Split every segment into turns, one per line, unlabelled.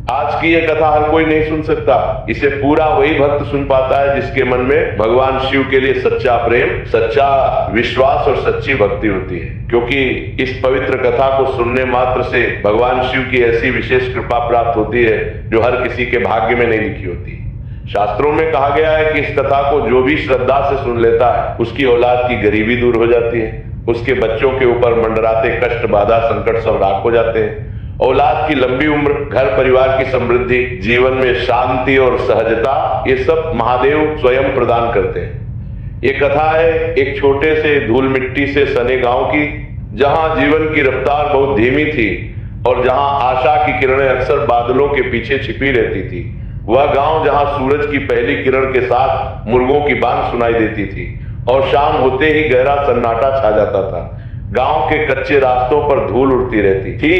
आज की ये कथा हर कोई नहीं सुन सकता। इसे पूरा वही भक्त सुन पाता है जिसके मन में भगवान शिव के लिए सच्चा प्रेम, सच्चा विश्वास और सच्ची भक्ति होती है। क्योंकि इस पवित्र कथा को सुनने मात्र से भगवान शिव की ऐसी विशेष कृपा प्राप्त होती है जो हर किसी के भाग्य में नहीं लिखी होती। शास्त्रों में कहा गया है कि इस कथा को जो भी श्रद्धा से सुन लेता है उसकी औलाद की गरीबी दूर हो जाती है, उसके बच्चों के ऊपर मंडराते कष्ट, बाधा, संकट सब राख हो जाते हैं। औलाद की लंबी उम्र, घर परिवार की समृद्धि, जीवन में शांति और सहजता, ये सब महादेव स्वयं प्रदान करते हैं। ये कथा है एक छोटे से धूल मिट्टी से सने गांव की, जहां जीवन की रफ्तार बहुत धीमी थी और जहां आशा की किरणें अक्सर बादलों के पीछे छिपी रहती थी। वह गांव जहां सूरज की पहली किरण के साथ मुर्गों की बांग सुनाई देती थी और शाम होते ही गहरा सन्नाटा छा जाता था। गांव के कच्चे रास्तों पर धूल उड़ती रहती थी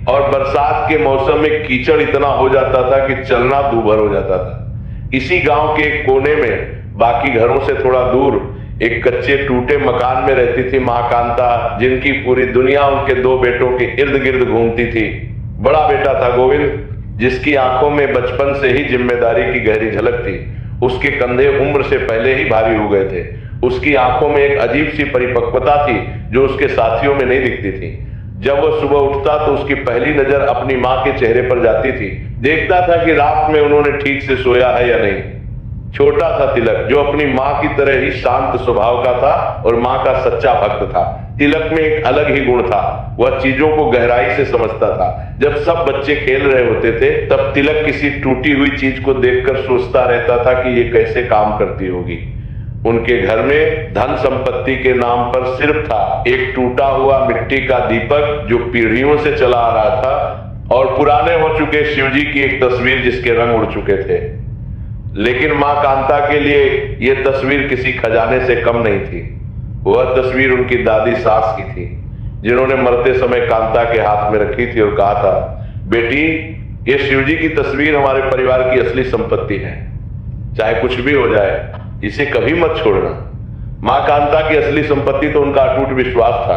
और बरसात के मौसम में कीचड़ इतना हो जाता था कि चलना दूभर हो जाता था। इसी गांव के एक कोने में बाकी घरों से थोड़ा दूर एक कच्चे टूटे मकान में रहती थी मां कांता, जिनकी पूरी दुनिया उनके दो बेटों के इर्द गिर्द घूमती थी। बड़ा बेटा था गोविंद, जिसकी आंखों में बचपन से ही जिम्मेदारी की गहरी झलक थी। उसके कंधे उम्र से पहले ही भारी हो गए थे। उसकी आंखों में एक अजीब सी परिपक्वता थी जो उसके साथियों में नहीं दिखती थी। जब वह सुबह उठता तो उसकी पहली नजर अपनी मां के चेहरे पर जाती थी। देखता था कि रात में उन्होंने ठीक से सोया है या नहीं। छोटा था तिलक, जो अपनी मां की तरह ही शांत स्वभाव का था और मां का सच्चा भक्त था। तिलक में एक अलग ही गुण था, वह चीजों को गहराई से समझता था। जब सब बच्चे खेल रहे होते थे तब तिलक किसी टूटी हुई चीज को देखकर सोचता रहता था कि ये कैसे काम करती होगी। उनके घर में धन संपत्ति के नाम पर सिर्फ था एक टूटा हुआ मिट्टी का दीपक जो पीढ़ियों से चला आ रहा था और पुराने हो चुके शिवजी की एक तस्वीर जिसके रंग उड़ चुके थे। लेकिन मां कांता के लिए यह तस्वीर किसी खजाने से कम नहीं थी। वह तस्वीर उनकी दादी सास की थी, जिन्होंने मरते समय कांता के हाथ में रखी थी और कहा था, बेटी ये शिवजी की तस्वीर हमारे परिवार की असली संपत्ति है, चाहे कुछ भी हो जाए इसे कभी मत छोड़ना। मां कांता की असली संपत्ति तो उनका अटूट विश्वास था।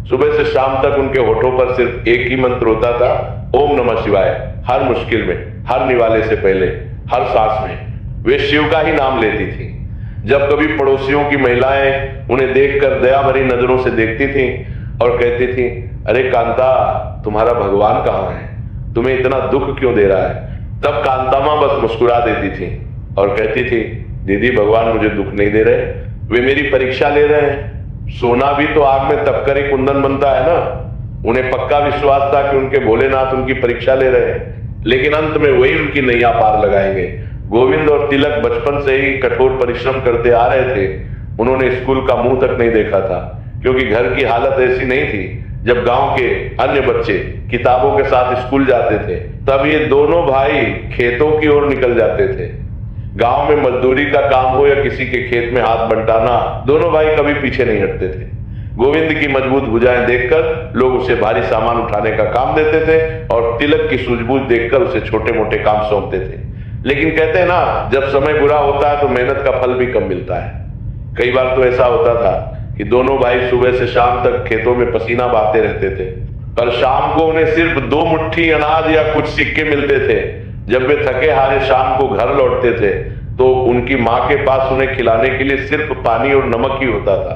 सुबह से शाम तक उनके होठों पर सिर्फ एक ही मंत्र होता था, ओम नमः शिवाय। हर मुश्किल में, हर निवाले से पहले, हर सांस में वे शिव का ही नाम लेती थी। जब कभी पड़ोसियों की महिलाएं उन्हें देखकर दया भरी नजरों से देखती थी और कहती थी, अरे कांता तुम्हारा भगवान कहाँ है, तुम्हें इतना दुख क्यों दे रहा है, तब कांता मां बस मुस्कुरा देती थी और कहती थी, दीदी भगवान मुझे दुख नहीं दे रहे, वे मेरी परीक्षा ले रहे हैं। सोना भी तो आग में तपकर ही कुंदन बनता है ना। उन्हें पक्का विश्वास था कि उनके भोलेनाथ उनकी परीक्षा ले रहे हैं, लेकिन अंत में वही उनकी नैया पार लगाएंगे। गोविंद और तिलक बचपन से ही कठोर परिश्रम करते आ रहे थे। उन्होंने स्कूल का मुंह तक नहीं देखा था, क्योंकि घर की हालत ऐसी नहीं थी। जब गांव के अन्य बच्चे किताबों के साथ स्कूल जाते थे तब ये दोनों भाई खेतों की ओर निकल जाते थे। गांव में मजदूरी का काम हो या किसी के खेत में हाथ बंटाना, दोनों भाई कभी पीछे नहीं हटते थे। गोविंद की मजबूत भुजाएं देखकर लोग उसे भारी सामान उठाने का काम देते थे और तिलक की सूझबूझ देखकर उसे छोटे मोटे काम सौंपते थे। लेकिन कहते हैं ना, जब समय बुरा होता है तो मेहनत का फल भी कम मिलता है। कई बार तो ऐसा होता था कि दोनों भाई सुबह से शाम तक खेतों में पसीना बहाते रहते थे, पर शाम को उन्हें सिर्फ 2 मुट्ठी अनाज या कुछ सिक्के मिलते थे। जब वे थके हारे शाम को घर लौटते थे तो उनकी मां के पास उन्हें खिलाने के लिए सिर्फ पानी और नमक ही होता था।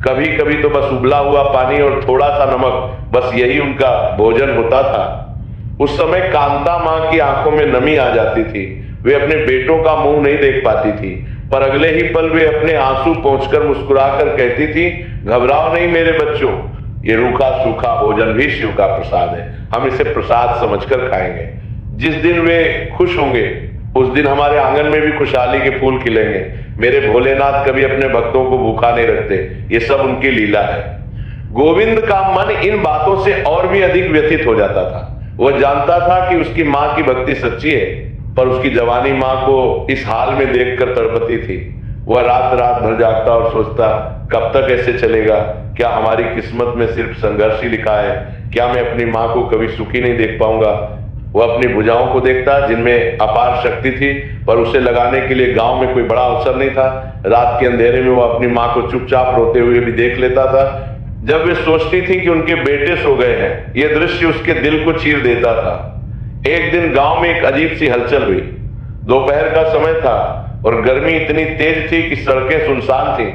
कभी कभी तो बस उबला हुआ पानी और थोड़ा सा नमक, बस यही उनका भोजन होता था। उस समय कांता मां की आंखों में नमी आ जाती थी। वे अपने बेटों का मुंह नहीं देख पाती थी, पर अगले ही पल वे अपने आंसू पोंछकर मुस्कुराकर कहती थी, घबराओ नहीं मेरे बच्चों, ये रूखा सूखा भोजन भी शिव का प्रसाद है, हम इसे प्रसाद समझकर खाएंगे। जिस दिन वे खुश होंगे उस दिन हमारे आंगन में भी खुशहाली के फूल खिलेंगे। मेरे भोलेनाथ कभी अपने भक्तों को भूखा नहीं रखते, ये सब उनकी लीला है। गोविंद का मन इन बातों से और भी अधिक व्यथित हो जाता था। वह जानता था कि उसकी मां की भक्ति सच्ची है, पर उसकी जवानी मां को इस हाल में देखकर तड़पती थी। वह रात रात भर जागता और सोचता, कब तक ऐसे चलेगा? क्या हमारी किस्मत में सिर्फ संघर्ष ही लिखा है? क्या मैं अपनी मां को कभी सुखी नहीं देख पाऊंगा? वह अपनी भुजाओं को देखता जिनमें अपार शक्ति थी, पर उसे लगाने के लिए गांव में कोई बड़ा अवसर नहीं था। रात के अंधेरे में वह अपनी मां को चुपचाप रोते हुए भी देख लेता था। जब वे सोचती थी कि उनके बेटे सो गए हैं, यह दृश्य उसके दिल को चीर देता था। एक दिन गांव में एक अजीब सी हलचल हुई। दोपहर का समय था और गर्मी इतनी तेज थी कि सड़कें सुनसान थी।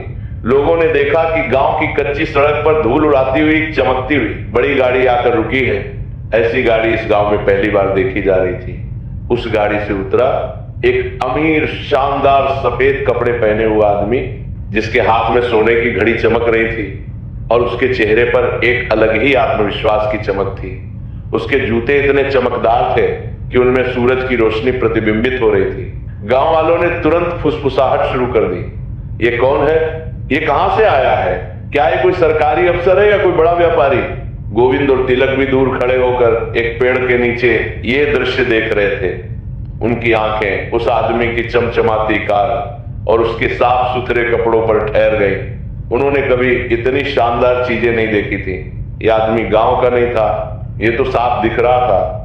लोगों ने देखा कि गांव की कच्ची सड़क पर धूल उड़ाती हुई, चमकती हुई बड़ी गाड़ी आकर रुकी है। ऐसी गाड़ी इस गांव में पहली बार देखी जा रही थी। उस गाड़ी से उतरा एक अमीर, शानदार सफेद कपड़े पहने हुआ आदमी, जिसके हाथ में सोने की घड़ी चमक रही थी और उसके चेहरे पर एक अलग ही आत्मविश्वास की चमक थी। उसके जूते इतने चमकदार थे कि उनमें सूरज की रोशनी प्रतिबिंबित हो रही थी। गांव वालों ने तुरंत फुसफुसाहट शुरू कर दी। ये कौन है? ये कहां से आया है? क्या ये कोई सरकारी अफसर है या कोई बड़ा व्यापारी? गोविंद और तिलक भी दूर खड़े होकर एक पेड़ के नीचे ये दृश्य देख रहे थे। उनकी आंखें उस आदमी की चमचमाती कार और उसके साफ सुथरे कपड़ों पर ठहर गई। उन्होंने कभी इतनी शानदार चीजें नहीं देखी थी। ये आदमी गांव का नहीं था, ये तो साफ दिख रहा था।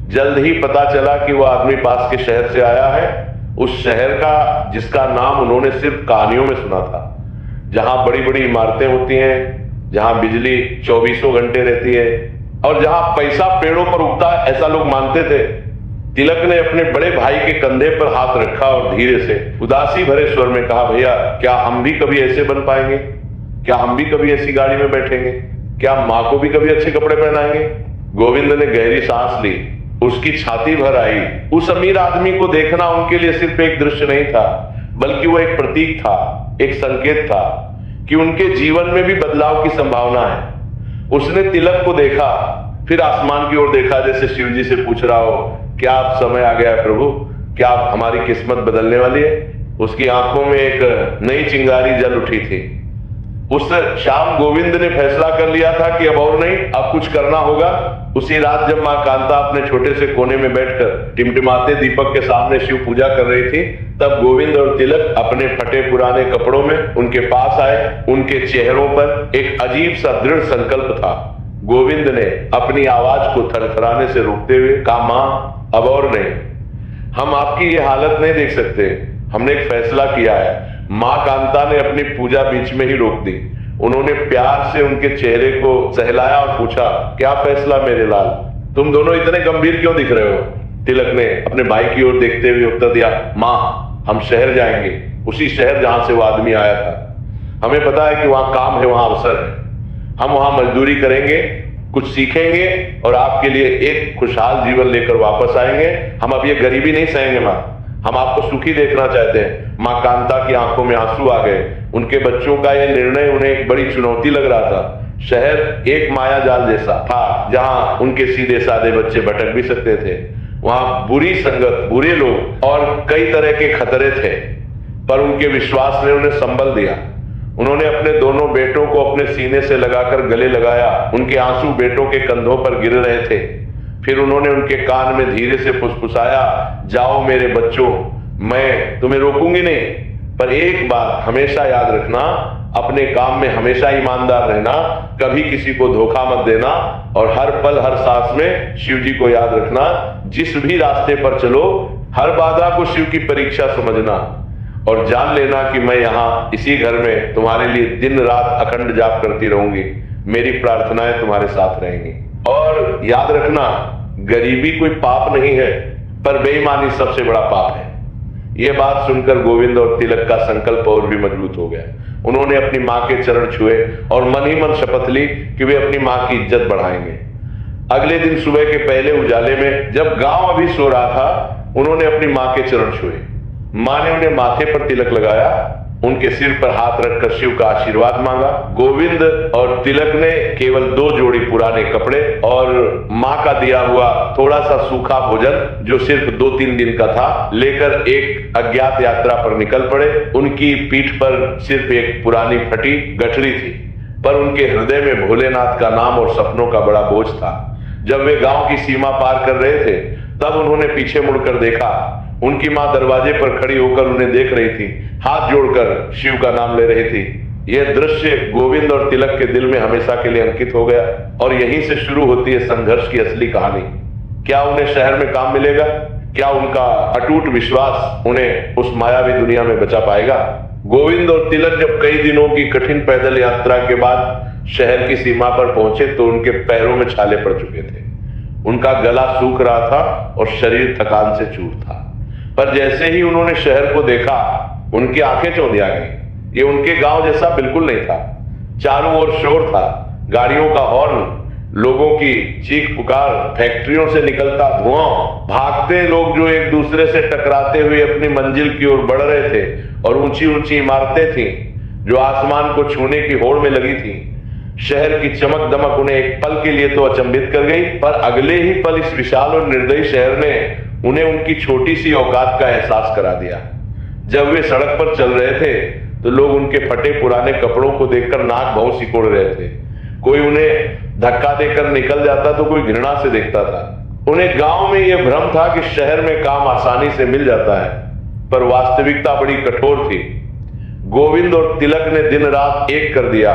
जल्द ही पता चला कि वह आदमी पास के शहर से आया है, उस शहर का जिसका नाम उन्होंने सिर्फ कहानियों में सुना था, जहां बड़ी बड़ी इमारतें होती हैं, जहां बिजली 24 घंटे रहती है और जहां पैसा पेड़ों पर उगता है, ऐसा लोग मानते थे। तिलक ने अपने बड़े भाई के कंधे पर हाथ रखा और धीरे से उदासी भरे स्वर में कहा, भैया क्या हम भी कभी ऐसे बन पाएंगे? क्या हम भी कभी ऐसी गाड़ी में बैठेंगे? क्या माँ को भी कभी अच्छे कपड़े पहनाएंगे? गोविंद ने गहरी सांस ली, उसकी छाती भर आई। उस अमीर आदमी को देखना उनके लिए सिर्फ एक दृश्य नहीं था, बल्कि वो एक प्रतीक था, एक संकेत था कि उनके जीवन में भी बदलाव की संभावना है। उसने तिलक को देखा, फिर आसमान की ओर देखा, जैसे शिव जी से पूछ रहा हो, क्या अब समय आ गया है प्रभु? क्या अब हमारी किस्मत बदलने वाली है? उसकी आंखों में एक नई चिंगारी जल उठी थी। उस शाम गोविंद ने फैसला कर लिया था कि अब और नहीं, अब कुछ करना होगा। उसी रात जब मां कांता अपने छोटे से कोने में बैठकर टिमटिमाते दीपक के सामने शिव पूजा कर रही थी, तब गोविंद और तिलक अपने फटे पुराने कपड़ों में उनके पास आए। उनके चेहरों पर एक अजीब सा दृढ़ संकल्प था। गोविंद ने अपनी आवाज को थरथराने से रोकते हुए कहा, मां अब और नहीं, हम आपकी ये हालत नहीं देख सकते। हमने एक फैसला किया है। मां कांता ने अपनी पूजा बीच में ही रोक दी। उन्होंने प्यार से उनके चेहरे को सहलाया और पूछा, क्या फैसला मेरे लाल? तुम दोनों इतने गंभीर क्यों दिख रहे हो? तिलक ने अपने भाई की ओर देखते हुए उत्तर दिया, मां हम शहर जाएंगे, उसी शहर जहां से वो आदमी आया था। हमें पता है कि वहां काम है, वहां अवसर है। हम वहां मजदूरी करेंगे, कुछ सीखेंगे और आपके लिए एक खुशहाल जीवन लेकर वापस आएंगे। हम अब ये गरीबी नहीं सहेंगे मां, हम आपको सुखी देखना चाहते हैं। मां कांता की आंखों में आंसू आ गए। उनके बच्चों का यह निर्णय उन्हें एक बड़ी चुनौती लग रहा था। शहर एक माया जाल जैसा था, जहां उनके सीधे साधे बच्चे भटक भी सकते थे। वहां बुरी संगत, बुरे लोग और कई तरह के खतरे थे, पर उनके विश्वास ने उन्हें संबल दिया। उन्होंने अपने दोनों बेटों को अपने सीने से लगाकर गले लगाया। उनके आंसू बेटों के कंधों पर गिर रहे थे। फिर उन्होंने उनके कान में धीरे से फुसफुसाया, जाओ मेरे बच्चों, मैं तुम्हें रोकूंगी नहीं, पर एक बात हमेशा याद रखना, अपने काम में हमेशा ईमानदार रहना, कभी किसी को धोखा मत देना और हर पल हर सांस में शिव जी को याद रखना। जिस भी रास्ते पर चलो, हर बाधा को शिव की परीक्षा समझना और जान लेना कि मैं यहाँ इसी घर में तुम्हारे लिए दिन रात अखंड जाप करती रहूंगी। मेरी प्रार्थनाएं तुम्हारे साथ रहेंगी। और याद रखना, गरीबी कोई पाप नहीं है, पर बेईमानी सबसे बड़ा पाप है। यह बात सुनकर गोविंद और तिलक का संकल्प और भी मजबूत हो गया। उन्होंने अपनी मां के चरण छुए और मन ही मन शपथ ली कि वे अपनी मां की इज्जत बढ़ाएंगे। अगले दिन सुबह के पहले उजाले में, जब गांव अभी सो रहा था, उन्होंने अपनी मां के चरण छुए। मां ने उन्हें माथे पर तिलक लगाया, उनके सिर पर हाथ रखकर शिव का आशीर्वाद मांगा। गोविंद और तिलक ने केवल 2 जोड़ी पुराने कपड़े और मां का दिया हुआ थोड़ा सा सूखा भोजन, जो सिर्फ 2-3 दिन का था, लेकर एक अज्ञात यात्रा पर निकल पड़े। उनकी पीठ पर सिर्फ एक पुरानी फटी गठरी थी, पर उनके हृदय में भोलेनाथ का नाम और सपनों का बड़ा बोझ था। जब वे गांव की सीमा पार कर रहे थे, तब उन्होंने पीछे मुड़कर देखा। उनकी मां दरवाजे पर खड़ी होकर उन्हें देख रही थी, हाथ जोड़कर शिव का नाम ले रही थी। यह दृश्य गोविंद और तिलक के दिल में हमेशा के लिए अंकित हो गया और यहीं से शुरू होती है संघर्ष की असली कहानी। क्या उन्हें शहर में काम मिलेगा? क्या उनका अटूट विश्वास उन्हें उस मायावी दुनिया में बचा पाएगा? गोविंद और तिलक जब कई दिनों की कठिन पैदल यात्रा के बाद शहर की सीमा पर पहुंचे, तो उनके पैरों में छाले पड़ चुके थे। उनका गला सूख रहा था और शरीर थकान से चूर था। पर जैसे ही उन्होंने शहर को देखा, उनकी आंखें चौंधिया गई। ये उनके गांव जैसा बिल्कुल नहीं था। चारों ओर शोर था, गाड़ियों का हॉर्न, लोगों की चीख पुकार, फैक्ट्रियों से निकलता धुआं, भागते लोग जो एक दूसरे से टकराते हुए अपनी मंजिल की ओर बढ़ रहे थे, और ऊंची ऊंची इमारतें थीं जो आसमान को छूने की होड़ में लगी थी। शहर की चमक दमक उन्हें एक पल के लिए तो अचंभित कर गई, पर अगले ही पल इस विशाल और निर्दयी शहर ने उन्हें उनकी छोटी सी औकात का एहसास करा दिया। जब वे सड़क पर चल रहे थे तो लोग उनके फटे पुराने कपड़ों को देखकर नाक भौं सिकोड़ रहे थे। कोई उन्हें धक्का देकर निकल जाता तो कोई घृणा से देखता था। उन्हें गांव में यह भ्रम था कि शहर में काम आसानी से मिल जाता है, पर वास्तविकता बड़ी कठोर थी। गोविंद और तिलक ने दिन रात एक कर दिया।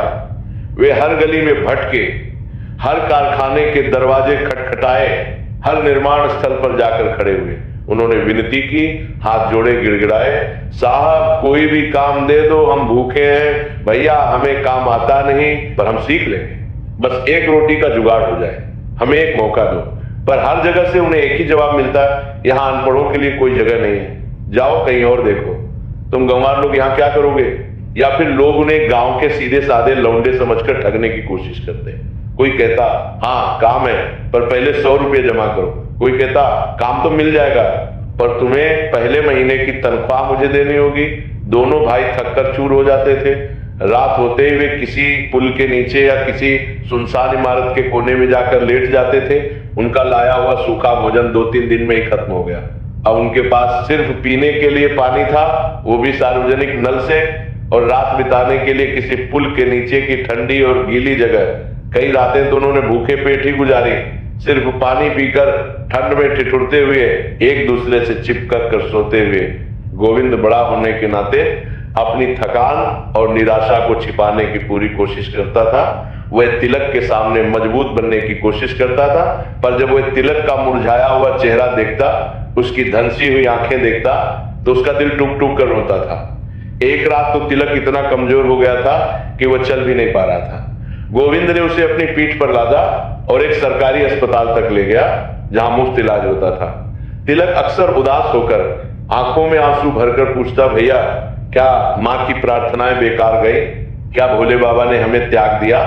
वे हर गली में भटके, हर कारखाने के दरवाजे खटखटाए, हर निर्माण स्थल पर जाकर खड़े हुए। उन्होंने विनती की, हाथ जोड़े गिड़गिड़ाए, साहब कोई भी काम दे दो, हम भूखे हैं, भैया हमें काम आता नहीं पर हम सीख लेंगे, बस एक रोटी का जुगाड़ हो जाए, हमें एक मौका दो। पर हर जगह से उन्हें एक ही जवाब मिलता है, यहाँ अनपढ़ों के लिए कोई जगह नहीं है, जाओ कहीं और देखो, तुम गंवार लोग यहाँ क्या करोगे। या फिर लोग उन्हें गांव के सीधे साधे लौंडे समझकर ठगने की कोशिश करते। कोई कहता हाँ काम है पर पहले 100 रुपये जमा करो। कोई कहता काम तो मिल जाएगा पर तुम्हें पहले महीने की तनख्वाह मुझे देनी होगी। दोनों भाई थककर चूर हो जाते थे। रात होते ही वे किसी पुल के नीचे या किसी सुनसान इमारत के कोने में जाकर लेट जाते थे। उनका लाया हुआ सूखा भोजन 2-3 दिन में ही खत्म हो गया। अब उनके पास सिर्फ पीने के लिए पानी था, वो भी सार्वजनिक नल से, और रात बिताने के लिए किसी पुल के नीचे की ठंडी और गीली जगह। कई रातें तो उन्होंने भूखे पेट ही गुजारी, सिर्फ पानी पीकर ठंड में ठिठुरते हुए, एक दूसरे से चिपक कर सोते हुए। गोविंद बड़ा होने के नाते अपनी थकान और निराशा को छिपाने की पूरी कोशिश करता था। वह तिलक के सामने मजबूत बनने की कोशिश करता था, पर जब वह तिलक का मुरझाया हुआ चेहरा देखता, उसकी धंसी हुई आंखें देखता, तो उसका दिल टूक टूक कर रोता था। एक रात तो तिलक इतना कमजोर हो गया था कि वह चल भी नहीं पा रहा था। गोविंद ने उसे अपनी पीठ पर लादा और एक सरकारी अस्पताल तक ले गया जहां मुफ्त इलाज होता था। तिलक अक्सर उदास होकर आंखों में आंसू भरकर पूछता, भैया क्या माँ की प्रार्थनाएं बेकार गई? क्या भोले बाबा ने हमें त्याग दिया?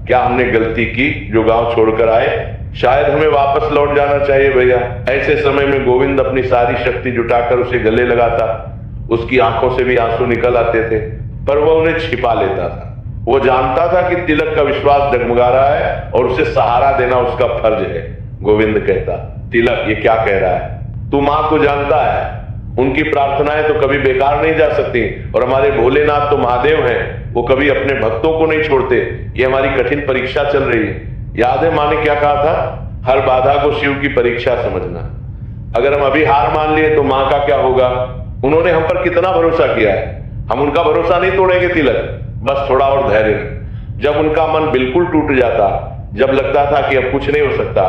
क्या हमने गलती की जो गांव छोड़कर आए? शायद हमें वापस लौट जाना चाहिए भैया। ऐसे समय में गोविंद अपनी सारी शक्ति जुटाकर उसे गले लगाता। उसकी आंखों से भी आंसू निकल आते थे, पर वह उन्हें छिपा लेता था। वो जानता था कि तिलक का विश्वास डगमगा रहा है और उसे सहारा देना उसका फर्ज है। गोविंद कहता, तिलक ये क्या कह रहा है? तू माँ को जानता है, उनकी प्रार्थनाएं तो कभी बेकार नहीं जा सकती, और हमारे भोलेनाथ तो महादेव हैं, वो कभी अपने भक्तों को नहीं छोड़ते। ये हमारी कठिन परीक्षा चल रही है। याद है माँ ने क्या कहा था? हर बाधा को शिव की परीक्षा समझना। अगर हम अभी हार मान लिए तो माँ का क्या होगा? उन्होंने हम पर कितना भरोसा किया है, हम उनका भरोसा नहीं तोड़ेंगे तिलक, बस थोड़ा और धैर्य। जब उनका मन बिल्कुल टूट जाता, जब लगता था कि अब कुछ नहीं हो सकता,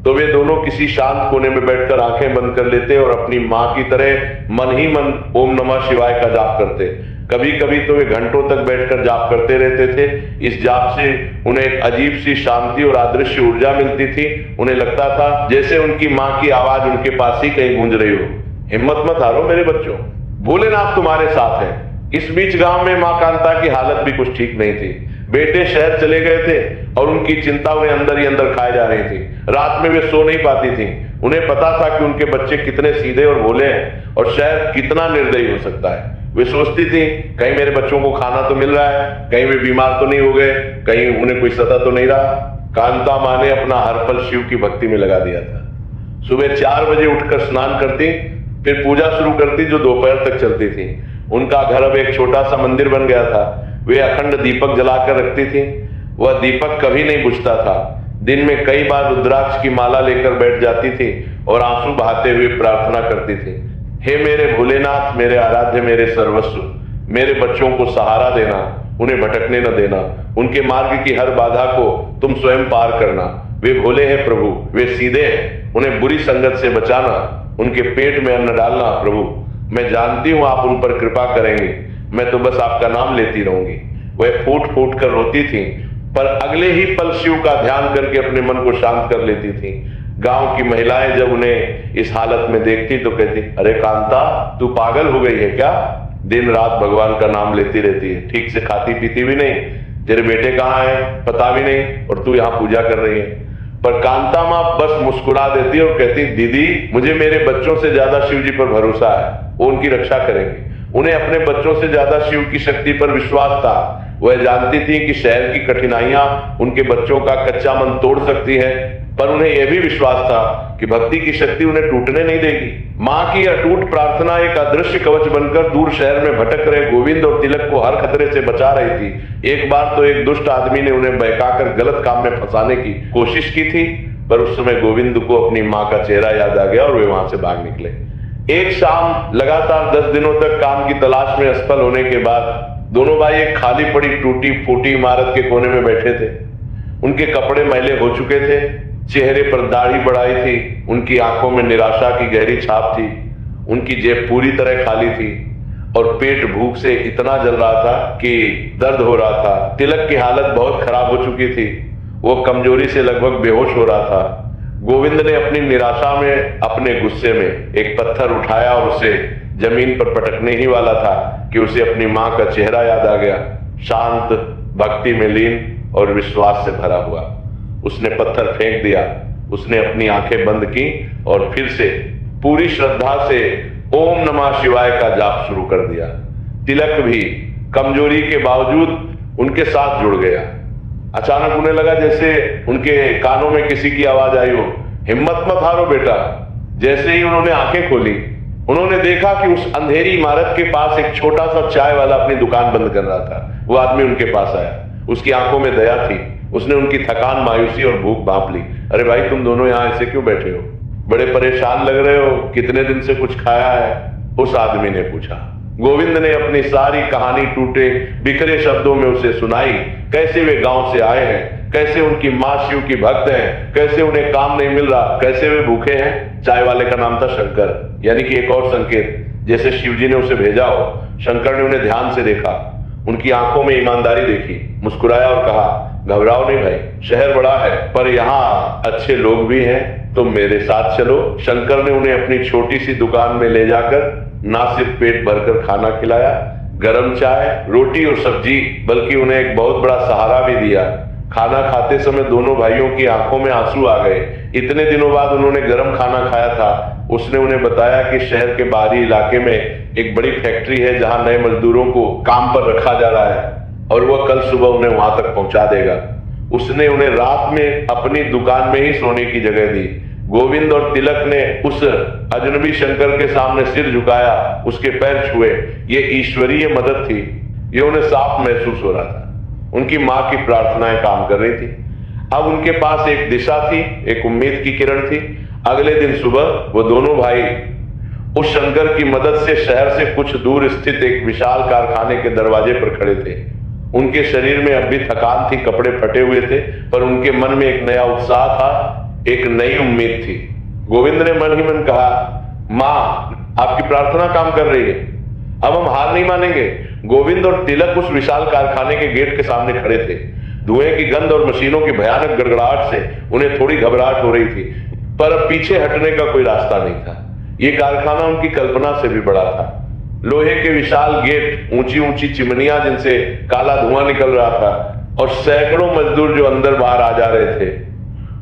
तो वे दोनों किसी शांत कोने में बैठकर आंखें बंद कर लेते और अपनी माँ की तरह मन ही मन ओम नमः शिवाय का जाप करते। कभी कभी तो वे घंटों तक बैठकर जाप करते रहते थे। इस जाप से उन्हें एक अजीब सी शांति और अदृश्य ऊर्जा मिलती थी। उन्हें लगता था जैसे उनकी माँ की आवाज उनके पास ही कहीं गूंज रही हो। हिम्मत मत हारो मेरे बच्चों, भोलेनाथ तुम्हारे साथ है। इस बीच गांव में माँ कांता की हालत भी कुछ ठीक नहीं थी। बेटे शहर चले गए थे और उनकी चिंता उन्हें अंदर ही अंदर खाए जा रही थी। रात में वे सो नहीं पाती थी। उन्हें पता था कि उनके बच्चे कितने सीधे और भोले हैं और शहर कितना निर्दयी हो सकता है। वे सोचती थी कहीं मेरे बच्चों को खाना तो मिल रहा है, कहीं वे बीमार तो नहीं हो गए, कहीं उन्हें कोई सता तो नहीं रहा। कांता माँ ने अपना हर पल शिव की भक्ति में लगा दिया था। सुबह 4 बजे उठकर स्नान करती, फिर पूजा शुरू करती जो दोपहर तक चलती थी। उनका घर अब एक छोटा सा मंदिर बन गया था। वे अखंड दीपक जलाकर रखती थी। वह दीपक कभी नहीं बुझता था। दिन में कई बार रुद्राक्ष की माला लेकर बैठ जाती थी और आंसू बहाते हुए प्रार्थना करती थी, हे मेरे भोलेनाथ, मेरे आराध्य, मेरे सर्वस्व, मेरे बच्चों को सहारा देना, उन्हें भटकने न देना, उनके मार्ग की हर बाधा को तुम स्वयं पार करना। वे भोले हैं प्रभु, वे सीधे हैं, उन्हें बुरी संगत से बचाना, उनके पेट में अन्न डालना प्रभु। मैं जानती हूं आप उन पर कृपा करेंगे, मैं तो बस आपका नाम लेती रहूंगी। वह फूट फूट कर रोती थी, पर अगले ही पल शिव का ध्यान करके अपने मन को शांत कर लेती थी। गांव की महिलाएं जब उन्हें इस हालत में देखती तो कहती, अरे कांता, तू पागल हो गई है क्या? दिन रात भगवान का नाम लेती रहती है, ठीक से खाती पीती भी नहीं, तेरे बेटे कहाँ हैं पता भी नहीं, और तू यहाँ पूजा कर रही है। पर कांता माँ बस मुस्कुरा देती और कहती, दीदी मुझे मेरे बच्चों से ज्यादा शिव जी पर भरोसा है, वो उनकी रक्षा करेंगे। उन्हें अपने बच्चों से ज्यादा शिव की शक्ति पर विश्वास था। वह जानती थी कि शहर की कठिनाइयां उनके बच्चों का कच्चा मन तोड़ सकती है, पर उन्हें यह भी विश्वास था कि भक्ति की शक्ति उन्हें टूटने नहीं देगी। मां की अटूट प्रार्थना एक अदृश्य कवच बनकर दूर शहर में भटक रहे गोविंद और तिलक को हर खतरे से बचा रही थी। एक बार तो एक दुष्ट आदमी ने उन्हें बहकाकर गलत काम में फंसाने की कोशिश की थी, पर उस समय गोविंद को अपनी मां का चेहरा याद आ गया और वे वहां से भाग निकले। एक शाम लगातार 10 दिनों तक काम की तलाश में असफल होने के बाद दोनों भाई एक खाली पड़ी टूटी फूटी इमारत के कोने में बैठे थे। उनके कपड़े मैले हो चुके थे, चेहरे पर दाढ़ी बढ़ाई थी, उनकी आंखों में निराशा की गहरी छाप थी, उनकी जेब पूरी तरह खाली थी और पेट भूख से इतना जल रहा था कि दर्द हो रहा था। तिलक की हालत बहुत खराब हो चुकी थी, वो कमजोरी से लगभग बेहोश हो रहा था। गोविंद ने अपनी निराशा में, अपने गुस्से में एक पत्थर उठाया और उसे जमीन पर पटकने ही वाला था कि उसे अपनी मां का चेहरा याद आ गया, शांत, भक्ति में लीन और विश्वास से भरा हुआ। उसने पत्थर फेंक दिया, उसने अपनी आंखें बंद की और फिर से पूरी श्रद्धा से ओम नमः शिवाय का जाप शुरू कर दिया। तिलक भी कमजोरी के बावजूद उनके साथ जुड़ गया। अचानक उन्हें लगा जैसे उनके कानों में किसी की आवाज आई हो, हिम्मत मत हारो बेटा। जैसे ही उन्होंने आंखें खोली, उन्होंने देखा कि उस अंधेरी इमारत के पास एक छोटा सा चाय वाला अपनी दुकान बंद कर रहा था। वो आदमी उनके पास आया, उसकी आंखों में दया थी, उसने उनकी थकान, मायूसी और भूख भांप ली। अरे भाई, तुम दोनों यहाँ ऐसे क्यों बैठे हो? बड़े परेशान लग रहे हो, कितने दिन से कुछ खाया है? उस आदमी ने पूछा। गोविंद ने अपनी सारी कहानी टूटे बिखरे शब्दों में उसे सुनाई। कैसे वे गांव से आए हैं, कैसे उनकी मां शिव की भक्त है, कैसे उन्हें काम नहीं मिल रहा, कैसे वे भूखे हैं। चाय वाले का नाम था शंकर, यानी कि एक और संकेत, जैसे शिव जी ने उसे भेजा हो। शंकर ने उन्हें ध्यान से देखा, उनकी आंखों में ईमानदारी देखी, मुस्कुराया और कहा, घबराओ नहीं भाई, शहर बड़ा है पर यहाँ अच्छे लोग भी हैं, तुम मेरे साथ चलो। शंकर ने उन्हें अपनी छोटी सी दुकान में ले जाकर ना सिर्फ पेट भरकर खाना खिलाया, गरम चाय, रोटी और सब्जी, बल्कि उन्हें एक बहुत बड़ा सहारा भी दिया। खाना खाते समय दोनों भाइयों की आंखों में आंसू आ गए। इतने दिनों बाद उन्होंने गरम खाना खाया था। उसने उन्हें बताया कि शहर के बाहरी इलाके में एक बड़ी फैक्ट्री है जहां नए मजदूरों को काम पर रखा जा रहा है और वह कल सुबह उन्हें वहां तक पहुंचा देगा। उसने उन्हें रात में अपनी दुकान में ही सोने की जगह दी। गोविंद और तिलक ने उस अजनबी शंकर के सामने सिर झुकाया, उसके पैर छुए। ये ईश्वरीय मदद थी, ये उन्हें साफ महसूस हो रहा था। उनकी मां की प्रार्थनाएं काम कर रही थी। अब उनके पास एक दिशा थी, एक उम्मीद की किरण थी। अगले दिन सुबह वो दोनों भाई उस शंकर की मदद से शहर से कुछ दूर स्थित एक विशाल कारखाने के दरवाजे पर खड़े थे। उनके शरीर में अब भी थकान थी, कपड़े फटे हुए थे, पर उनके मन में एक नया उत्साह था, एक नई उम्मीद थी। गोविंद ने मन ही मन कहा, मां, आपकी प्रार्थना काम कर रही है, अब हम हार नहीं मानेंगे। गोविंद और तिलक उस विशाल कारखाने के गेट के सामने खड़े थे। धुएं की गंध और मशीनों की भयानक गड़गड़ाहट से उन्हें थोड़ी घबराहट हो रही थी, पर अब पीछे हटने का कोई रास्ता नहीं था। ये कारखाना उनकी कल्पना से भी बड़ा था। लोहे के विशाल गेट, ऊंची ऊंची चिमनियां जिनसे काला धुआं निकल रहा था और सैकड़ों मजदूर जो अंदर बाहर आ जा रहे थे।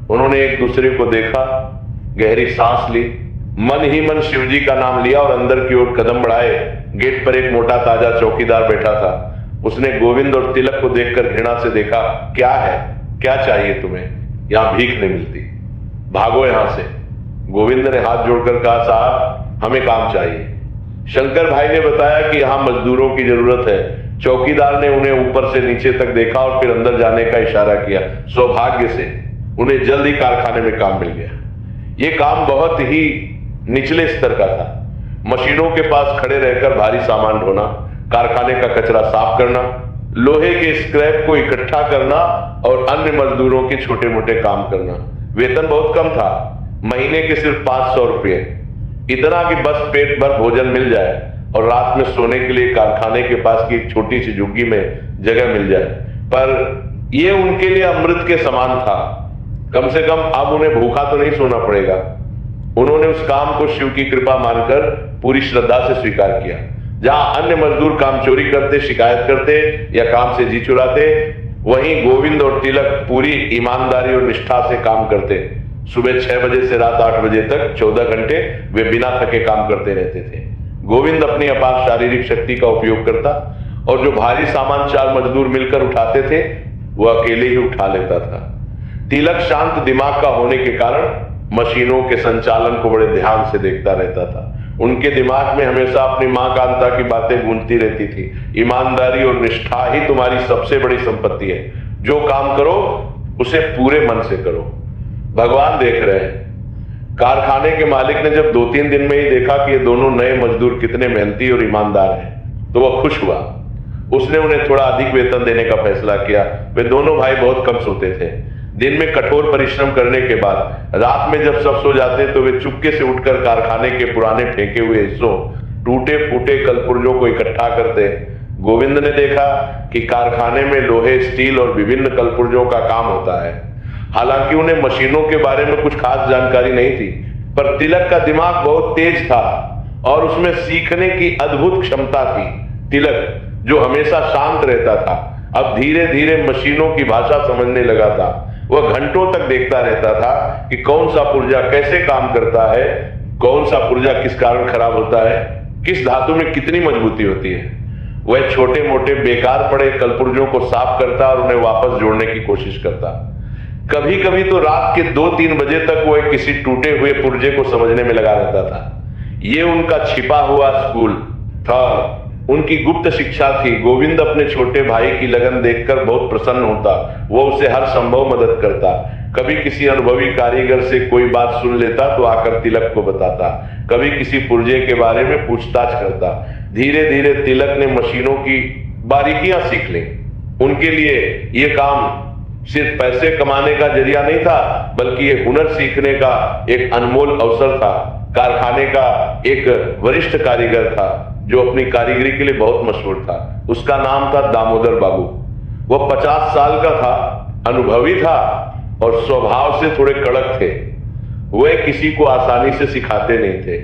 उन्होंने एक दूसरे को देखा, गहरी सांस ली, मन ही मन शिवजी का नाम लिया और अंदर की ओर कदम बढ़ाए। गेट पर एक मोटा ताजा चौकीदार बैठा था। उसने गोविंद और तिलक को देखकर घृणा से देखा। क्या है, क्या चाहिए तुम्हें? यहां भीख नहीं मिलती, भागो यहां से। गोविंद ने हाथ जोड़कर कहा, साहब, हमें काम चाहिए। शंकर भाई ने बताया कि यहां मजदूरों की जरूरत है। चौकीदार ने उन्हें ऊपर से नीचे तक देखा और फिर अंदर जाने का इशारा किया। सौभाग्य से उन्हें जल्द ही कारखाने में काम मिल गया। यह काम बहुत ही निचले स्तर का था। मशीनों के पास खड़े रहकर भारी सामान ढोना, कारखाने का कचरा साफ करना, लोहे के स्क्रैप को इकट्ठा करना और अन्य मजदूरों के छोटे मोटे काम करना। वेतन बहुत कम था, महीने के सिर्फ 500 रुपये, इतना कि बस पेट भर भोजन मिल जाए और रात में सोने के लिए कारखाने के पास की एक छोटी सी झुग्गी में जगह मिल जाए। पर यह उनके लिए अमृत के समान था। कम से कम अब उन्हें भूखा तो नहीं सोना पड़ेगा। उन्होंने उस काम को शिव की कृपा मानकर पूरी श्रद्धा से स्वीकार किया। जहां अन्य मजदूर काम चोरी करते, शिकायत करते या काम से जी चुराते, वहीं गोविंद और तिलक पूरी ईमानदारी और निष्ठा से काम करते। सुबह 6 बजे से रात 8 बजे तक 14 घंटे वे बिना थके काम करते रहते थे। गोविंद अपनी अपार शारीरिक शक्ति का उपयोग करता और जो भारी सामान 4 मजदूर मिलकर उठाते थे वो अकेले ही उठा लेता था। तिलक शांत दिमाग का होने के कारण मशीनों के संचालन को बड़े ध्यान से देखता रहता था। उनके दिमाग में हमेशा अपनी मां कांता की बातें गूंजती रहती थी। ईमानदारी और निष्ठा ही तुम्हारी सबसे बड़ी संपत्ति है। जो काम करो उसे पूरे मन से करो। भगवान देख रहे हैं। कारखाने के मालिक ने जब 2-3 दिन में ही देखा कि ये दोनों नए मजदूर कितने मेहनती और ईमानदार हैं, तो वह खुश हुआ। उसने उन्हें थोड़ा अधिक वेतन देने का फैसला किया। वे दोनों भाई बहुत कम सोते थे। दिन में कठोर परिश्रम करने के बाद रात में जब सब सो जाते तो वे चुपके से उठकर कारखाने के पुराने फेंके हुए हिस्सों, टूटे फूटे कलपुर्जों को इकट्ठा करते। गोविंद ने देखा कि कारखाने में लोहे, स्टील और विभिन्न कलपुर्जों का काम होता है। हालांकि उन्हें मशीनों के बारे में कुछ खास जानकारी नहीं थी, पर तिलक का दिमाग बहुत तेज था और उसमें सीखने की अद्भुत क्षमता थी। तिलक, जो हमेशा शांत रहता था, अब धीरे धीरे मशीनों की भाषा समझने लगा था। वह घंटों तक देखता रहता था कि कौन सा पुर्जा कैसे काम करता है, कौन सा पुर्जा किस कारण खराब होता है, किस धातु में कितनी मजबूती होती है। वह छोटे मोटे बेकार पड़े कलपुर्जों को साफ करता और उन्हें वापस जोड़ने की कोशिश करता। कभी कभी तो रात के 2-3 बजे तक वह किसी टूटे हुए पुर्जे को समझने में लगा रहता था। ये उनका छिपा हुआ स्कूल था, उनकी गुप्त शिक्षा थी। गोविंद अपने छोटे भाई की लगन देखकर बहुत प्रसन्न होता। वो उसे हर संभव मदद करता। कभी किसी अनुभवी कारीगर से कोई बात सुन लेता तो आकर तिलक को बताता। कभी किसी पुर्जे के बारे में पूछताछ करता। धीरे धीरे तिलक ने मशीनों की बारीकियां सीख ली। उनके लिए ये काम सिर्फ पैसे कमाने का जरिया नहीं था, बल्कि ये हुनर सीखने का एक अनमोल अवसर था। कारखाने का एक वरिष्ठ कारीगर था जो अपनी कारीगरी के लिए बहुत मशहूर था। उसका नाम था दामोदर बाबू। वह 50 साल का था, अनुभवी था और स्वभाव से थोड़े कड़क थे। वे किसी को आसानी से सिखाते नहीं थे।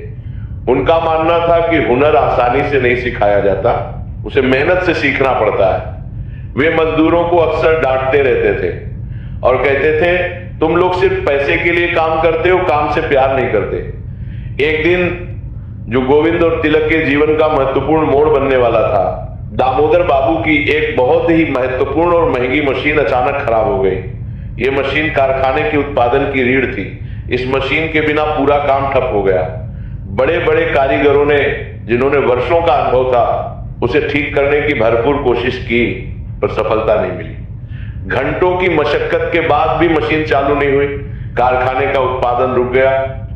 उनका मानना था कि हुनर आसानी से नहीं सिखाया जाता, उसे मेहनत से सीखना पड़ता है। वे मजदूरों को अक्सर डांटते रहते थे और कहते थे, तुम लोग सिर्फ पैसे के लिए काम करते हो, काम से प्यार नहीं करते। एक दिन जो गोविंद और तिलक के जीवन का महत्वपूर्ण मोड़ बनने वाला था, दामोदर बाबू की एक बहुत ही महत्वपूर्ण और महंगी मशीन अचानक खराब हो गई। ये मशीन कारखाने के उत्पादन की रीढ़ थी। इस मशीन के बिना पूरा काम ठप हो गया। बड़े बड़े कारीगरों ने, जिन्होंने वर्षों का अनुभव था, उसे ठीक करने की भरपूर कोशिश की, पर सफलता नहीं मिली। घंटों की मशक्कत के बाद भी मशीन चालू नहीं हुई। कारखाने का उत्पादन रुक गया,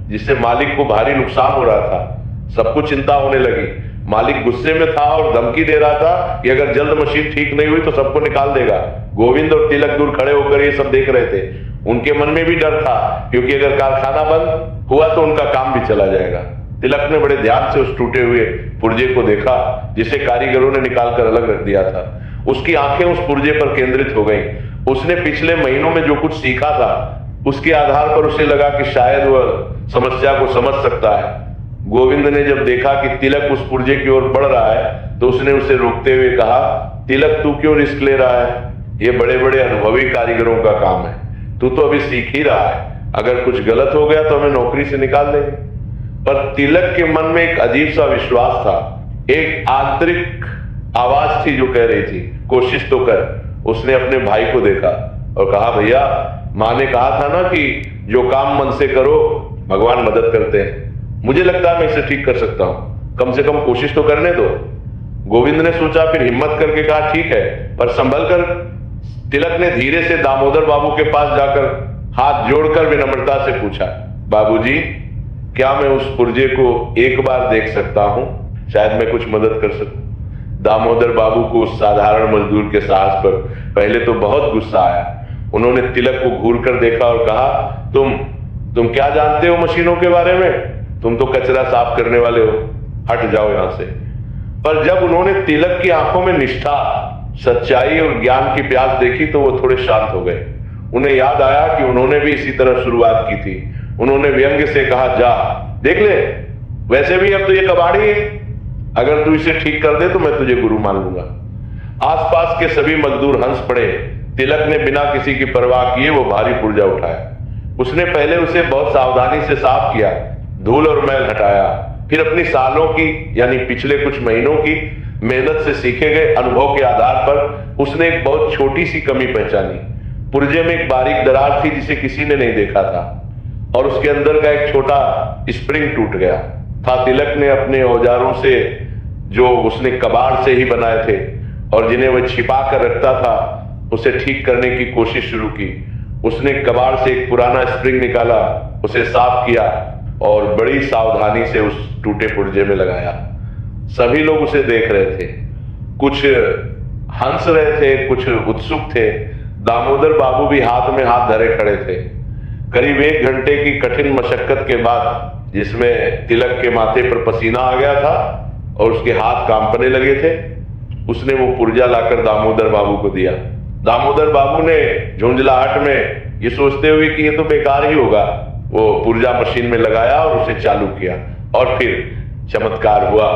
जिससे मालिक को भारी नुकसान हो रहा था। सबको चिंता होने लगी। मालिक गुस्से में था और धमकी दे रहा था कि अगर जल्द मशीन ठीक नहीं हुई तो सबको निकाल देगा। गोविंद और तिलक दूर खड़े होकर ये सब देख रहे थे। उनके मन में भी डर था, क्योंकि अगर कारखाना बंद हुआ तो उनका काम भी चला जाएगा। तिलक ने बड़े ध्यान से उस टूटे हुए पुर्जे को देखा, जिसे कारीगरों ने निकालकर अलग रख दिया था। उसकी आंखें उस पुर्जे पर केंद्रित हो गईं। उसने पिछले महीनों में जो कुछ सीखा था, उसके आधार पर उसे लगा कि शायद वह समस्या को समझ सकता है। गोविंद ने जब देखा कि तिलक उस पुर्जे की ओर बढ़ रहा है, तो उसने उसे रोकते हुए कहा, तिलक, तू क्यों रिस्क ले रहा है? ये बड़े बड़े अनुभवी कारीगरों का काम है। तू तो अभी सीख ही रहा है। अगर कुछ गलत हो गया तो हमें नौकरी से निकाल देंगे। पर तिलक के मन में एक अजीब सा विश्वास था। एक आंतरिक आवाज थी जो कह रही थी, कोशिश तो कर। उसने अपने भाई को देखा और कहा, भैया, माँ ने कहा था ना कि जो काम मन से करो भगवान मदद करते हैं। मुझे लगता है मैं इसे ठीक कर सकता हूं, कम से कम कोशिश तो करने दो। गोविंद ने सोचा, फिर हिम्मत करके कहा, ठीक है, पर संभल कर। तिलक ने धीरे से दामोदर बाबू के पास जाकर हाथ जोड़कर विनम्रता से पूछा, बाबूजी, क्या मैं उस पुर्जे को एक बार देख सकता हूं? शायद मैं कुछ मदद कर सकूं। दामोदर बाबू को उस साधारण मजदूर के साहस पर पहले तो बहुत गुस्सा आया। उन्होंने तिलक को घूर कर देखा और कहा, तुम क्या जानते हो मशीनों के बारे में? तुम तो कचरा साफ करने वाले हो, हट जाओ यहां से। पर जब उन्होंने तिलक की आंखों में निष्ठा, सच्चाई और ज्ञान की प्यास देखी तो वो थोड़े शांत हो गए। उन्हें याद आया कि उन्होंने भी इसी तरह शुरुआत की थी। उन्होंने व्यंग्य से कहा, जा देख ले, वैसे भी अब तो ये कबाड़ी है, अगर तू इसे ठीक कर दे तो मैं तुझे गुरु मान लूंगा। आसपास के सभी मजदूर हंस पड़े। तिलक ने बिना किसी की परवाह किए वो भारी पुर्जा उठाया। उसने पहले उसे बहुत सावधानी से साफ किया, धूल और मैल हटाया, फिर अपनी सालों की यानी पिछले कुछ महीनों की मेहनत से सीखे गए अनुभव के आधार पर उसने एक बहुत छोटी सी कमी पहचानी। पुर्जे में एक बारीक दरार थी जिसे किसी ने नहीं देखा था, और उसके अंदर का एक छोटा स्प्रिंग टूट गया था। तिलक ने अपने औजारों से, जो उसने कबाड़ से ही बनाए थे और जिन्हें वह छिपा कर रखता था, उसे ठीक करने की कोशिश शुरू की। उसने कबाड़ से एक पुराना स्प्रिंग निकाला, उसे साफ किया और बड़ी सावधानी से उस टूटे पुर्जे में लगाया। सभी लोग उसे देख रहे थे, कुछ हंस रहे थे, कुछ उत्सुक थे। दामोदर बाबू भी हाथ में हाथ धरे खड़े थे। करीब 1 घंटे की कठिन मशक्कत के बाद, जिसमें तिलक के माथे पर पसीना आ गया था और उसके हाथ कांपने लगे थे, उसने वो पुर्जा लाकर दामोदर बाबू को दिया। दामोदर बाबू ने झुंझलाहट में ये सोचते हुए कि ये तो बेकार ही होगा, वो पुर्जा मशीन में लगाया और उसे चालू किया, और फिर चमत्कार हुआ।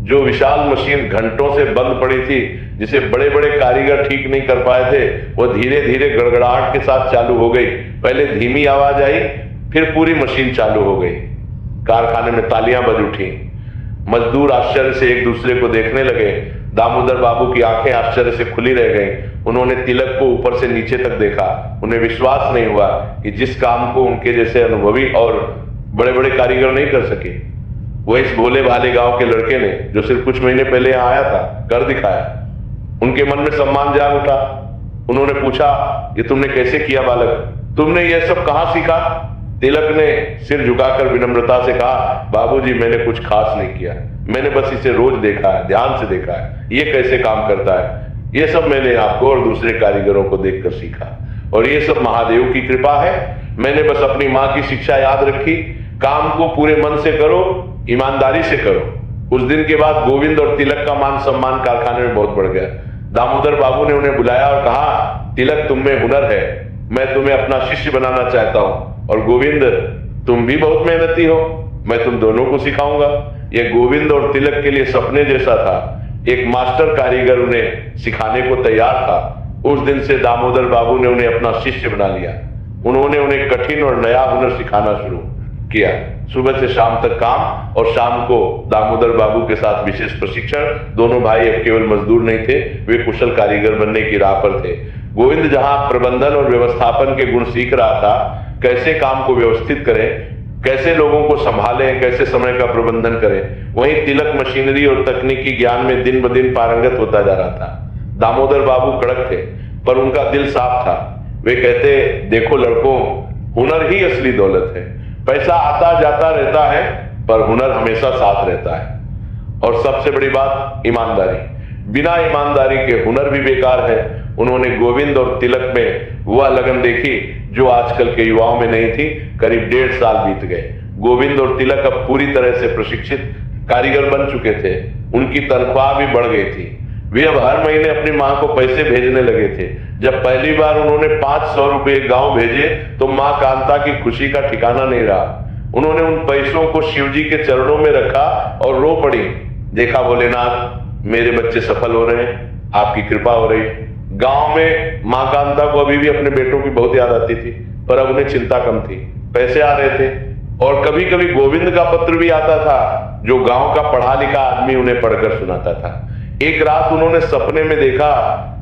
जो विशाल मशीन घंटों से बंद पड़ी थी, जिसे बड़े बड़े कारीगर ठीक नहीं कर पाए थे, वो धीरे धीरे गड़गड़ाहट के साथ चालू हो गई। पहले धीमी आवाज आई, फिर पूरी मशीन चालू हो गई। कारखाने में तालियां बज उठी। मजदूर आश्चर्य से एक दूसरे को देखने लगे। दामोदर बाबू की आंखें आश्चर्य से खुली रह गईं। उन्होंने तिलक को ऊपर से नीचे तक देखा। उन्हें विश्वास नहीं हुआ कि जिस काम को उनके जैसे अनुभवी और बड़े बड़े कारीगर नहीं कर सके, वो इस भोले भाले गांव के लड़के ने, जो सिर्फ कुछ महीने पहले यहाँ आया था, कर दिखाया। उनके मन में सम्मान जाग उठा। उन्होंने पूछा, ये तुमने कैसे किया बालक? तुमने ये सब कहां सीखा? तिलक ने सिर झुकाकर विनम्रता से कहा, बाबूजी, मैंने कुछ खास नहीं किया, मैंने बस इसे रोज देखा है, ध्यान से देखा है, ये कैसे काम करता है, ये सब मैंने आपको और दूसरे कारीगरों को देखकर सीखा, और ये सब महादेव की कृपा है। मैंने बस अपनी माँ की शिक्षा याद रखी, काम को पूरे मन से करो, ईमानदारी से करो। उस दिन के बाद गोविंद और तिलक का मान सम्मान कारखाने में बहुत बढ़ गया। दामोदर बाबू ने उन्हें बुलाया और कहा, तिलक, तुम में हुनर है, मैं तुम्हें अपना शिष्य बनाना चाहता हूं, और गोविंद, तुम भी बहुत मेहनती हो, मैं तुम दोनों को सिखाऊंगा। यह गोविंद और तिलक के लिए सपने जैसा था। एक मास्टर कारीगर उन्हें सिखाने को तैयार था। उस दिन से दामोदर बाबू ने उन्हें अपना शिष्य बना लिया। उन्होंने उन्हें कठिन और नया हुनर सिखाना शुरू किया। सुबह से शाम तक काम, और शाम को दामोदर बाबू के साथ विशेष प्रशिक्षण। दोनों भाई अब केवल मजदूर नहीं थे, वे कुशल कारीगर बनने की राह पर थे। गोविंद जहां प्रबंधन और व्यवस्थापन के गुण सीख रहा था, कैसे काम को व्यवस्थित करें, कैसे लोगों को संभालें, कैसे समय का प्रबंधन करें, वहीं तिलक मशीनरी और तकनीकी ज्ञान में दिन ब दिन पारंगत होता जा रहा था। दामोदर बाबू कड़क थे, पर उनका दिल साफ था। वे कहते, देखो लड़कों, हुनर ही असली दौलत है। पैसा आता जाता रहता है, पर हुनर हमेशा साथ रहता है। और सबसे बड़ी बात, ईमानदारी। बिना ईमानदारी के हुनर भी बेकार है। उन्होंने गोविंद और तिलक में वह लगन देखी जो आजकल के युवाओं में नहीं थी। करीब 1.5 साल बीत गए। गोविंद और तिलक अब पूरी तरह से प्रशिक्षित कारीगर बन चुके थे। उनकी तनख्वाह भी बढ़ गई थी। वे अब हर महीने अपनी मां को पैसे भेजने लगे थे। जब पहली बार उन्होंने 500 रुपए गांव भेजे तो मां कांता की खुशी का ठिकाना नहीं रहा। उन्होंने उन पैसों को शिवजी के चरणों में रखा और रो पड़ी। देखा भोलेनाथ, मेरे बच्चे सफल हो रहे हैं, आपकी कृपा हो रही है। गांव में मां कांता को अभी भी अपने बेटों की बहुत याद आती थी, पर अब उन्हें चिंता कम थी। पैसे आ रहे थे, और कभी कभी गोविंद का पत्र भी आता था, जो गांव का पढ़ा लिखा आदमी उन्हें पढ़कर सुनाता था। एक रात उन्होंने सपने में देखा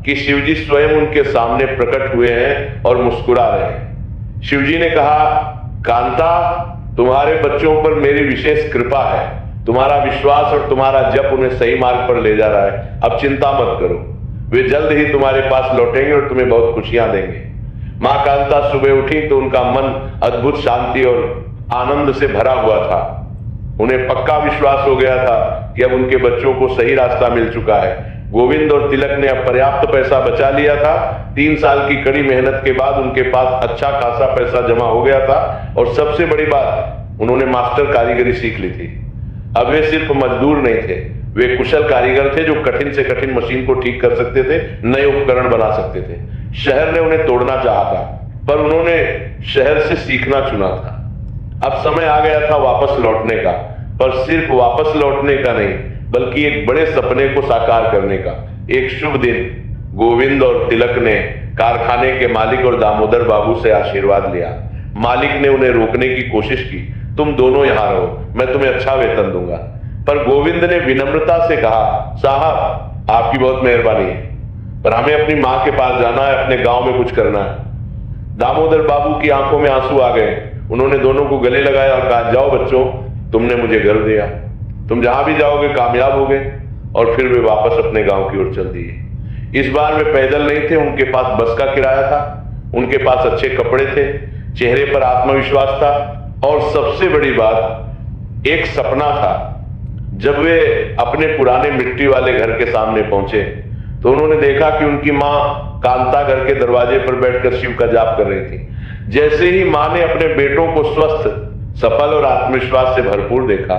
कि शिवजी स्वयं उनके सामने प्रकट हुए हैं और मुस्कुरा रहे हैं। शिवजी ने कहा, कांता, तुम्हारे बच्चों पर मेरी विशेष कृपा है। तुम्हारा विश्वास और तुम्हारा जप उन्हें सही मार्ग पर ले जा रहा है। अब चिंता मत करो, वे जल्द ही तुम्हारे पास लौटेंगे और तुम्हें बहुत खुशियां देंगे। मां कांता सुबह उठी तो उनका मन अद्भुत शांति और आनंद से भरा हुआ था। उन्हें पक्का विश्वास हो गया था कि अब उनके बच्चों को सही रास्ता मिल चुका है। गोविंद और तिलक ने अब पर्याप्त पैसा बचा लिया था। 3 साल की कड़ी मेहनत के बाद उनके पास अच्छा खासा पैसा जमा हो गया था, और सबसे बड़ी बात, उन्होंने मास्टर कारीगरी सीख ली थी। अब वे सिर्फ मजदूर नहीं थे, वे कुशल कारीगर थे जो कठिन से कठिन मशीन को ठीक कर सकते थे, नए उपकरण बना सकते थे। शहर ने उन्हें तोड़ना चाहा था, पर उन्होंने शहर से सीखना चुना था। अब समय आ गया था वापस लौटने का, पर सिर्फ वापस लौटने का नहीं, बल्कि एक बड़े सपने को साकार करने का। एक शुभ दिन गोविंद और तिलक ने कारखाने के मालिक और दामोदर बाबू से आशीर्वाद लिया। मालिक ने उन्हें रोकने की कोशिश की, तुम दोनों यहां रहो, मैं तुम्हें अच्छा वेतन दूंगा। पर गोविंद ने विनम्रता से कहा, साहब आपकी बहुत मेहरबानी है, पर हमें अपनी मां के पास जाना है, अपने गांव में कुछ करना है। दामोदर बाबू की आंखों में आंसू आ गए। उन्होंने दोनों को गले लगाया और कहा, जाओ बच्चों, तुमने मुझे घर दिया, तुम जहां भी जाओगे कामयाब होगे। और फिर वे वापस अपने गांव की ओर चल दिए। इस बार वे पैदल नहीं थे, उनके पास बस का किराया था, उनके पास अच्छे कपड़े थे, चेहरे पर आत्मविश्वास था, और सबसे बड़ी बात, एक सपना था। जब वे अपने पुराने मिट्टी वाले घर के सामने पहुंचे तो उन्होंने देखा कि उनकी मां कांता घर के दरवाजे पर बैठकर शिव का जाप कर रही थी। जैसे ही मां ने अपने बेटों को स्वस्थ, सफल और आत्मविश्वास से भरपूर देखा,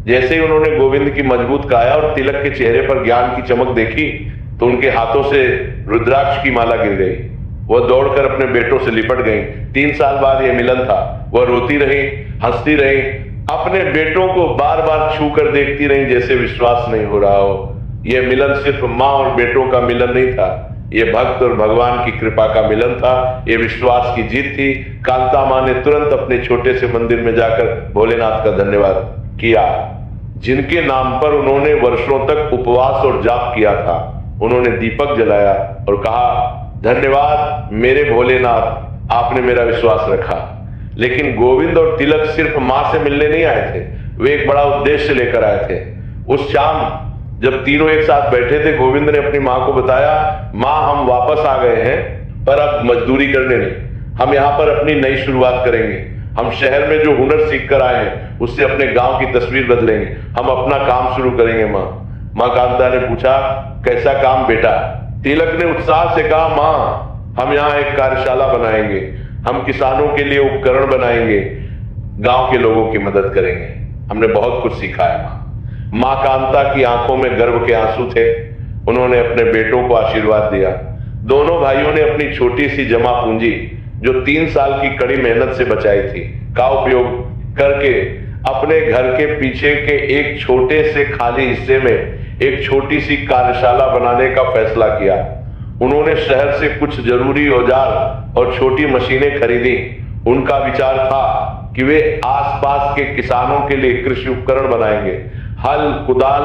जैसे ही उन्होंने गोविंद की मजबूत काया और तिलक के चेहरे पर ज्ञान की चमक देखी, तो उनके हाथों से रुद्राक्ष की माला गिर गई। वह दौड़कर अपने बेटों से लिपट गई। 3 साल बाद यह मिलन था। वह रोती रही, हंसती रही, अपने बेटों को बार बार छू कर देखती रही, जैसे विश्वास नहीं हो रहा हो। यह मिलन सिर्फ मां और बेटों का मिलन नहीं था, यह भक्त और भगवान की कृपा का मिलन था। यह विश्वास की जीत थी। कांता मां ने तुरंत अपने छोटे से मंदिर में जाकर भोलेनाथ का धन्यवाद किया, जिनके नाम पर उन्होंने वर्षों तक उपवास और जाप किया था। उन्होंने दीपक जलाया और कहा, धन्यवाद मेरे भोलेनाथ, आपने मेरा विश्वास रखा। लेकिन गोविंद और तिलक सिर्फ मां से मिलने नहीं आए थे, वे एक बड़ा उद्देश्य लेकर आए थे। उस शाम जब तीनों एक साथ बैठे थे, गोविंद ने अपनी मां को बताया, मां हम वापस आ गए हैं, पर अब मजदूरी करने नहीं, हम यहां पर अपनी नई शुरुआत करेंगे। हम शहर में जो हुनर सीख कर आए हैं उससे अपने गांव की तस्वीर बदलेंगे, हम अपना काम शुरू करेंगे। मां कांता ने पूछा, कैसा काम बेटा? तिलक ने उत्साह से कहा, मां हम यहाँ एक कार्यशाला बनाएंगे, हम किसानों के लिए उपकरण बनाएंगे, गांव के लोगों की मदद करेंगे, हमने बहुत कुछ सीखा है। मां कांता की आंखों में गर्व के आंसू थे। उन्होंने अपने बेटों को आशीर्वाद दिया। दोनों भाइयों ने अपनी छोटी सी जमा पूंजी, जो 3 साल की कड़ी मेहनत से बचाई थी, का उपयोग करके अपने घर के पीछे के एक छोटे से खाली हिस्से में एक छोटी सी कार्यशाला बनाने का फैसला किया। उन्होंने शहर से कुछ जरूरी औजार और छोटी मशीनें खरीदी। उनका विचार था कि वे आसपास के किसानों के लिए कृषि उपकरण बनाएंगे, हल, कुदाल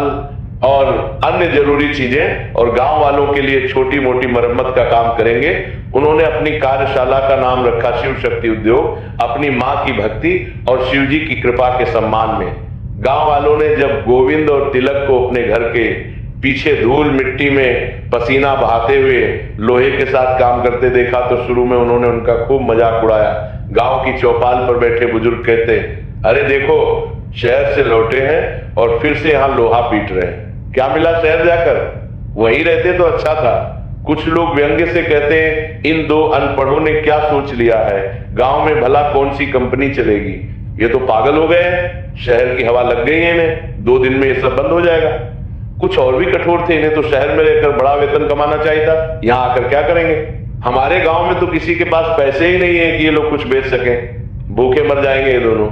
और अन्य जरूरी चीजें, और गांव वालों के लिए छोटी मोटी मरम्मत का काम करेंगे। उन्होंने अपनी कार्यशाला का नाम रखा शिव शक्ति उद्योग, अपनी मां की भक्ति और शिव जी की कृपा के सम्मान में। गांव वालों ने जब गोविंद और तिलक को अपने घर के पीछे धूल मिट्टी में पसीना बहाते हुए लोहे के साथ काम करते देखा, तो शुरू में उन्होंने उनका खूब मजाक उड़ाया। गांव की चौपाल पर बैठे बुजुर्ग कहते, अरे देखो, शहर से लौटे हैं और फिर से यहाँ लोहा पीट रहे हैं, क्या मिला शहर जाकर? वहीं रहते तो अच्छा था। कुछ लोग व्यंग्य से कहते हैं, इन 2 अनपढ़ों ने क्या सोच लिया है, गांव में भला कौन सी कंपनी चलेगी, ये तो पागल हो गए हैं, शहर की हवा लग गई है इन्हें, 2 दिन में ये सब बंद हो जाएगा। कुछ और भी कठोर थे, इन्हें तो शहर में रहकर बड़ा वेतन कमाना चाहिए था, यहाँ आकर क्या करेंगे? हमारे गांव में तो किसी के पास पैसे ही नहीं है कि ये लोग कुछ बेच सकें, भूखे मर जाएंगे ये दोनों।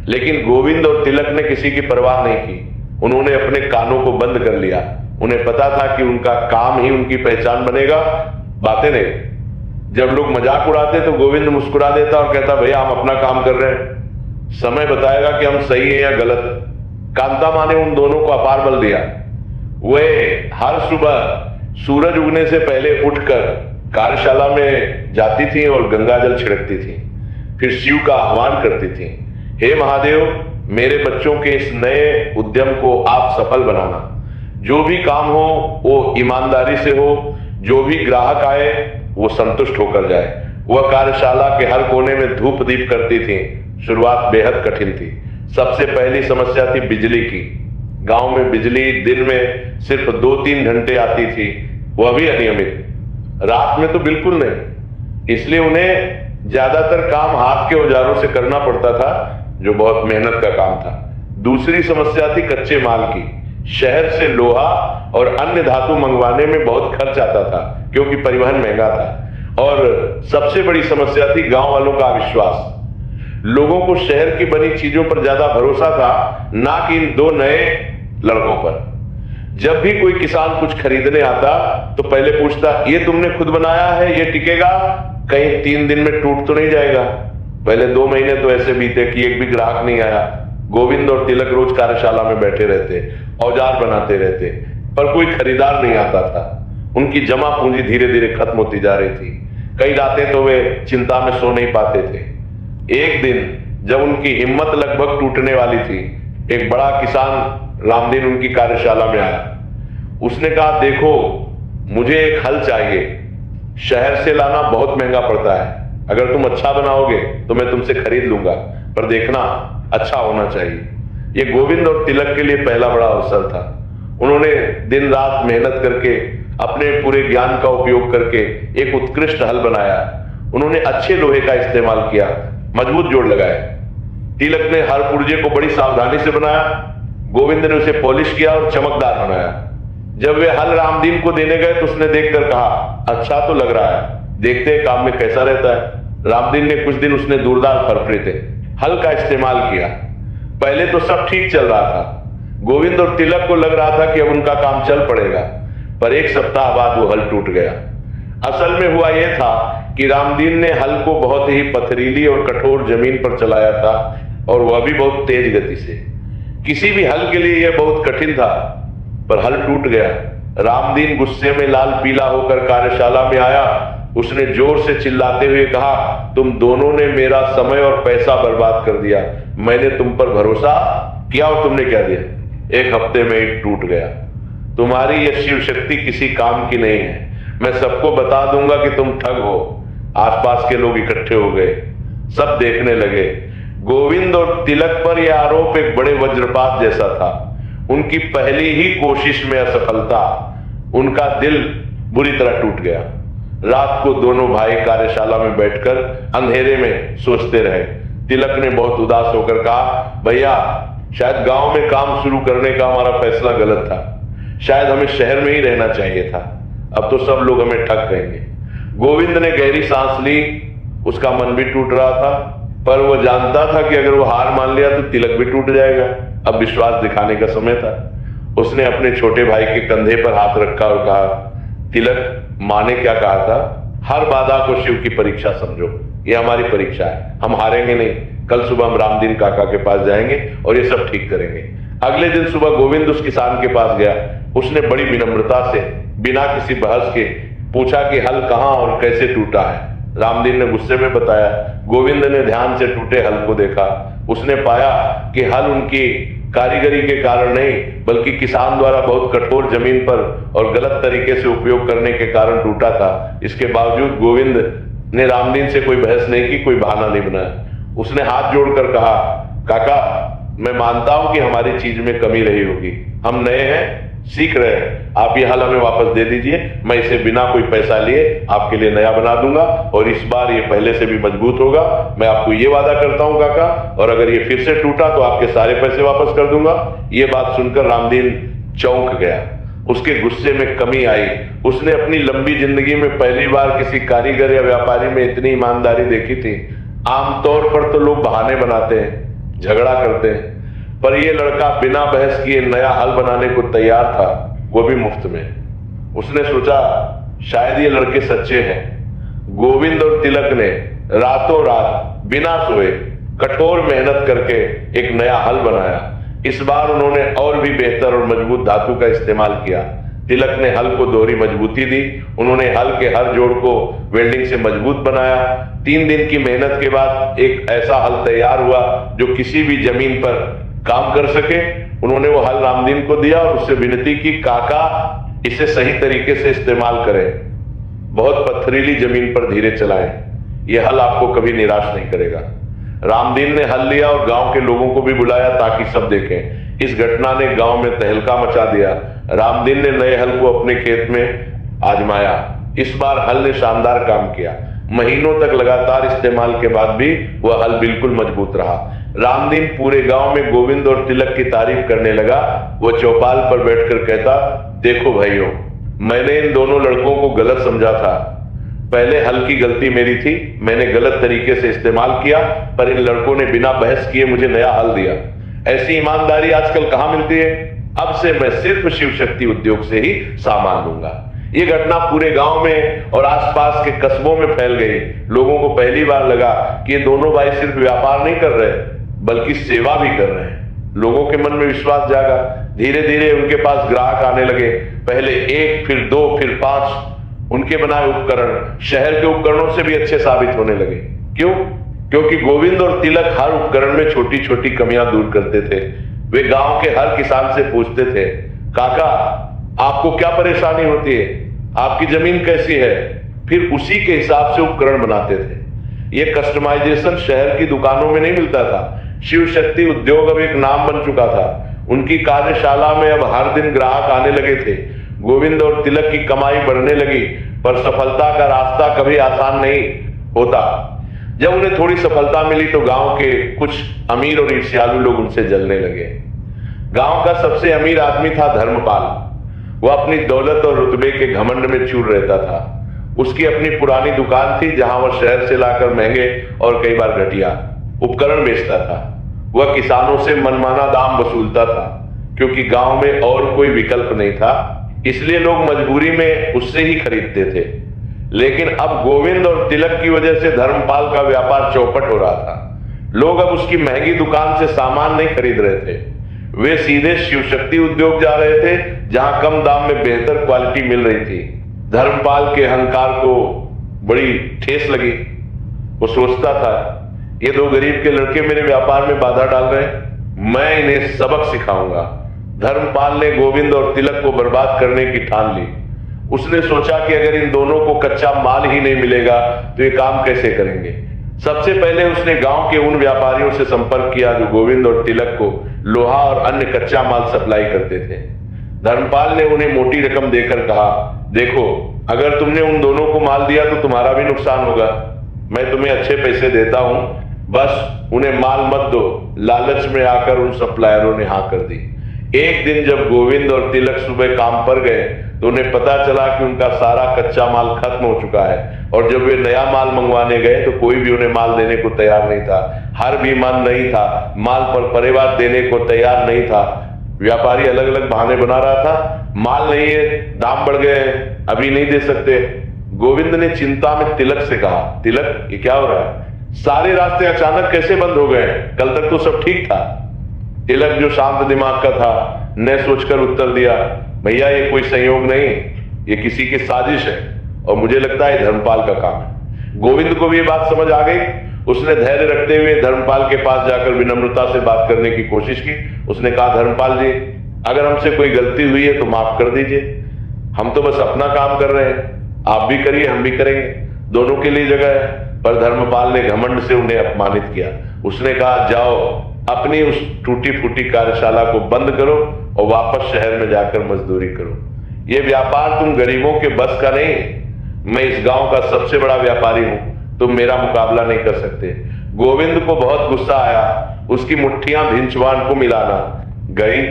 लेकिन गोविंद और तिलक ने किसी की परवाह नहीं की। उन्होंने अपने कानों को बंद कर लिया। उन्हें पता था कि उनका काम ही उनकी पहचान बनेगा, बातें नहीं। जब लोग मजाक उड़ाते तो गोविंद मुस्कुरा देता और कहता, भैया हम अपना काम कर रहे हैं, समय बताएगा कि हम सही है या गलत। कांता मां ने उन दोनों को अपार बल दिया। वे हर सुबह सूरज उगने से पहले उठकर कार्यशाला में जाती थी और गंगा जल छिड़कती थी, फिर शिव का आह्वान करती थी, हे महादेव, मेरे बच्चों के इस नए उद्यम को आप सफल बनाना। जो भी काम हो वो ईमानदारी से हो, जो भी ग्राहक आए वो संतुष्ट होकर जाए। वह कार्यशाला के हर कोने में धूप दीप करती थी। शुरुआत बेहद कठिन थी। सबसे पहली समस्या थी बिजली की। गांव में बिजली दिन में सिर्फ 2-3 घंटे आती थी, वह भी अनियमित, रात में तो बिल्कुल नहीं। इसलिए उन्हें ज्यादातर काम हाथ के औजारों से करना पड़ता था, जो बहुत मेहनत का काम था। दूसरी समस्या थी कच्चे माल की। शहर से लोहा और अन्य धातु मंगवाने में बहुत खर्च आता था, क्योंकि परिवहन महंगा था। और सबसे बड़ी समस्या थी गांव वालों का अविश्वास। लोगों को शहर की बनी चीजों पर ज्यादा भरोसा था, ना कि इन दो नए लड़कों पर। जब भी कोई किसान कुछ खरीदने आता तो पहले पूछता, ये तुमने खुद बनाया है, ये टिकेगा, कहीं 3 दिन में टूट तो नहीं जाएगा। पहले 2 महीने तो ऐसे बीते कि एक भी ग्राहक नहीं आया। गोविंद और तिलक रोज कार्यशाला में बैठे रहते, औजार बनाते रहते, पर कोई खरीदार नहीं आता था। उनकी जमा पूंजी धीरे धीरे खत्म होती जा रही थी। कई रातें तो वे चिंता में सो नहीं पाते थे। एक दिन जब उनकी हिम्मत लगभग टूटने वाली थी, एक बड़ा किसान रामदीन उनकी कार्यशाला में आया। उसने कहा, देखो मुझे एक हल चाहिए, शहर से लाना बहुत महंगा पड़ता है। अगर तुम अच्छा बनाओगे तो मैं तुमसे खरीद लूंगा, पर देखना अच्छा होना चाहिए। ये गोविंद और तिलक के लिए पहला बड़ा अवसर था। उन्होंने दिन रात मेहनत करके, अपने पूरे ज्ञान का उपयोग करके एक उत्कृष्ट हल बनाया। उन्होंने अच्छे लोहे का इस्तेमाल किया, मजबूत जोड़ लगाए। तिलक ने हर पुर्जे को बड़ी सावधानी से बनाया, गोविंद ने उसे पॉलिश किया और चमकदार बनाया। जब वे हल रामदीन को देने गए तो उसने देखकर कहा, अच्छा तो लग रहा है, देखते हैं काम में कैसा रहता है। रामदीन ने कुछ दिन उसने दूरदार फरफरे थे, हल का इस्तेमाल किया। पहले तो सब ठीक चल रहा था। गोविंद और तिलक को लग रहा था कि अब उनका काम चल पड़ेगा, पर एक सप्ताह बाद वो हल टूट गया। असल में हुआ यह था कि रामदीन ने हल को बहुत ही पथरीली और कठोर जमीन पर चलाया था, और वह भी बहुत तेज गति से। किसी भी हल के लिए यह बहुत कठिन था, पर हल टूट गया। रामदीन गुस्से में लाल पीला होकर कार्यशाला में आया। उसने जोर से चिल्लाते हुए कहा, तुम दोनों ने मेरा समय और पैसा बर्बाद कर दिया। मैंने तुम पर भरोसा किया और तुमने क्या दिया? 1 हफ्ते में ही टूट गया। तुम्हारी यह शिव शक्ति किसी काम की नहीं है। मैं सबको बता दूंगा कि तुम ठग हो। आसपास के लोग इकट्ठे हो गए, सब देखने लगे। गोविंद और तिलक पर यह आरोप एक बड़े वज्रपात जैसा था। उनकी पहली ही कोशिश में असफलता, उनका दिल बुरी तरह टूट गया। रात को दोनों भाई कार्यशाला में बैठकर अंधेरे में सोचते रहे। तिलक ने बहुत उदास होकर कहा, भैया शायद गांव में काम शुरू करने का हमारा फैसला गलत था। शायद हमें शहर में ही रहना चाहिए था। अब तो सब लोग हमें ठग कहेंगे। गोविंद ने गहरी सांस ली। उसका मन भी टूट रहा था, पर वह जानता था कि अगर वो हार मान लिया तो तिलक भी टूट जाएगा। अब विश्वास दिखाने का समय था। उसने अपने छोटे भाई के कंधे पर हाथ रखा और कहा, तिलक, माँ ने क्या कहा था, हर बाधा को शिव की परीक्षा समझो। ये हमारी परीक्षा है, हम हारेंगे नहीं। कल सुबह हम रामदीन काका के पास जाएंगे और ये सब ठीक करेंगे। अगले दिन सुबह गोविंद उस किसान के पास गया। उसने बड़ी विनम्रता से, बिना किसी बहस के पूछा कि हल कहाँ और कैसे टूटा है। रामदीन ने गुस्से में बताया। गोविंद ने ध्यान से टूटे हल को देखा। उसने पाया कि हल उनकी कारीगरी के कारण नहीं, बल्कि किसान द्वारा बहुत कठोर जमीन पर और गलत तरीके से उपयोग करने के कारण टूटा था। इसके बावजूद गोविंद ने रामदीन से कोई बहस नहीं की, कोई बहाना नहीं बनाया। उसने हाथ जोड़कर कहा, काका, मैं मानता हूं कि हमारी चीज में कमी रही होगी। हम नए हैं, सीख रहे हैं। आप ये हल हमें वापस दे दीजिए। मैं इसे बिना कोई पैसा लिए आपके लिए नया बना दूंगा, और इस बार ये पहले से भी मजबूत होगा। मैं आपको ये वादा करता हूं काका, और अगर ये फिर से टूटा तो आपके सारे पैसे वापस कर दूंगा। ये बात सुनकर रामदीन चौंक गया। उसके गुस्से में कमी आई। उसने अपनी लंबी जिंदगी में पहली बार किसी कारीगर या व्यापारी में इतनी ईमानदारी देखी थी। आमतौर पर तो लोग बहाने बनाते हैं, झगड़ा करते हैं, पर यह लड़का बिना बहस किए नया हल बनाने को तैयार था, वो भी मुफ्त में। उसने सोचा, शायद ये लड़के सच्चे हैं। गोविंद और तिलक ने रातों रात बिना सोए कठोर मेहनत करके एक नया हल बनाया। इस बार उन्होंने और भी बेहतर और मजबूत धातु का इस्तेमाल किया। तिलक ने हल को दोहरी मजबूती दी। उन्होंने हल के हर जोड़ को वेल्डिंग से मजबूत बनाया। 3 दिन की मेहनत के बाद एक ऐसा हल तैयार हुआ जो किसी भी जमीन पर काम कर सके। उन्होंने वो हल रामदीन को दिया और उससे विनती की, काका, इसे सही तरीके से इस्तेमाल करें, बहुत पथरीली जमीन पर धीरे चलाएं, यह हल आपको कभी निराश नहीं करेगा। रामदीन ने हल लिया और गांव के लोगों को भी बुलाया ताकि सब देखें। इस घटना ने गांव में तहलका मचा दिया। रामदीन ने नए हल को अपने खेत में आजमाया। इस बार हल ने शानदार काम किया। महीनों तक लगातार इस्तेमाल के बाद भी वह हल बिल्कुल मजबूत रहा। रामदीन पूरे गांव में गोविंद और तिलक की तारीफ करने लगा। वो चौपाल पर बैठकर कहता, देखो भाइयों, मैंने इन दोनों लड़कों को गलत समझा था। पहले हल्की गलती मेरी थी, मैंने गलत तरीके से इस्तेमाल किया, पर इन लड़कों ने बिना बहस किए मुझे नया हल दिया। ऐसी ईमानदारी आजकल कहां मिलती है। अब से मैं सिर्फ शिव शक्ति उद्योग से ही सामान लूंगा। ये घटना पूरे गांव में और आसपास के कस्बों में फैल गई। लोगों को पहली बार लगा कि ये दोनों भाई सिर्फ व्यापार नहीं कर रहे बल्कि सेवा भी कर रहे हैं। लोगों के मन में विश्वास जागा। धीरे धीरे उनके पास ग्राहक आने लगे। पहले 1, फिर 2, फिर 5। उनके बनाए उपकरण शहर के उपकरणों से भी अच्छे साबित होने लगे। क्यों? क्योंकि गोविंद और तिलक हर उपकरण में छोटी छोटी कमियां दूर करते थे। वे गांव के हर किसान से पूछते थे, काका आपको क्या परेशानी होती है, आपकी जमीन कैसी है? फिर उसी के हिसाब से उपकरण बनाते थे। यह कस्टमाइजेशन शहर की दुकानों में नहीं मिलता था। शिव शक्ति उद्योग अब एक नाम बन चुका था। उनकी कार्यशाला में अब हर दिन ग्राहक आने लगे थे। गोविंद और तिलक की कमाई बढ़ने लगी, पर सफलता का रास्ता कभी आसान नहीं होता। जब उन्हें थोड़ी सफलता मिली तो गांव के कुछ अमीर और ईर्ष्यालु लोग उनसे जलने लगे। गांव का सबसे अमीर आदमी था धर्मपाल। वह अपनी दौलत और रुतबे के घमंड में चूर रहता था। उसकी अपनी पुरानी दुकान थी जहां वह शहर से लाकर महंगे और कई बार घटिया उपकरण बेचता था। वह किसानों से मनमाना दाम वसूलता था, क्योंकि गांव में और कोई विकल्प नहीं था, इसलिए लोग मजबूरी में उससे ही खरीदते थे। लेकिन अब गोविंद और तिलक की वजह से धर्मपाल का व्यापार चौपट हो रहा था। लोग अब उसकी महंगी दुकान से सामान नहीं खरीद रहे थे। वे सीधे शिव शक्ति उद्योग जा रहे थे, जहां कम दाम में बेहतर क्वालिटी मिल रही थी। धर्मपाल के अहंकार को बड़ी ठेस लगी। वो सोचता था, ये दो गरीब के लड़के मेरे व्यापार में बाधा डाल रहे हैं, मैं इन्हें सबक सिखाऊंगा। धर्मपाल ने गोविंद और तिलक को बर्बाद करने की ठान ली। उसने सोचा कि अगर इन दोनों को कच्चा माल ही नहीं मिलेगा तो ये काम कैसे करेंगे। सबसे पहले उसने गांव के उन व्यापारियों से संपर्क किया जो गोविंद और तिलक को लोहा और अन्य कच्चा माल सप्लाई करते थे। धर्मपाल ने उन्हें मोटी रकम देकर कहा, देखो अगर तुमने उन दोनों को माल दिया तो तुम्हारा भी नुकसान होगा। मैं तुम्हें अच्छे पैसे देता हूं, बस उन्हें माल मत दो। लालच में आकर उन सप्लायरों ने हाँ कर दी। एक दिन जब गोविंद और तिलक सुबह काम पर गए तो उन्हें पता चला कि उनका सारा कच्चा माल खत्म हो चुका है। और जब वे नया माल मंगवाने गए तो कोई भी उन्हें माल देने को तैयार नहीं था। हर भी मन नहीं था, माल पर परिवार देने को तैयार नहीं था। व्यापारी अलग अलग बहाने बना रहा था, माल नहीं है, दाम बढ़ गए हैं, अभी नहीं दे सकते। गोविंद ने चिंता में तिलक से कहा, तिलक ये क्या हो रहा है? सारे रास्ते अचानक कैसे बंद हो गए? कल तक तो सब ठीक था। तिलक जो शांत दिमाग का था ने सोचकर उत्तर दिया, भैया ये कोई संयोग नहीं, ये किसी की साजिश है और मुझे लगता है धर्मपाल का काम है। गोविंद को भी ये बात समझ आ गई। उसने धैर्य रखते हुए धर्मपाल के पास जाकर विनम्रता से बात करने की कोशिश की। उसने कहा, धर्मपाल जी अगर हमसे कोई गलती हुई है तो माफ कर दीजिए, हम तो बस अपना काम कर रहे हैं, आप भी करिए हम भी करेंगे, दोनों के लिए जगह है। पर धर्मपाल ने घमंड से उन्हें अपमानित किया। उसने कहा, जाओ अपनी उस टूटी फूटी कार्यशाला को बंद करो और वापस शहर में जाकर मजदूरी करो। ये व्यापार तुम गरीबों के बस का नहीं। मैं इस गांव का सबसे बड़ा व्यापारी हूं, तुम मेरा मुकाबला नहीं कर सकते। गोविंद को बहुत गुस्सा आया। उसकी मुट्ठियां भिंचवान को मिलाना गई।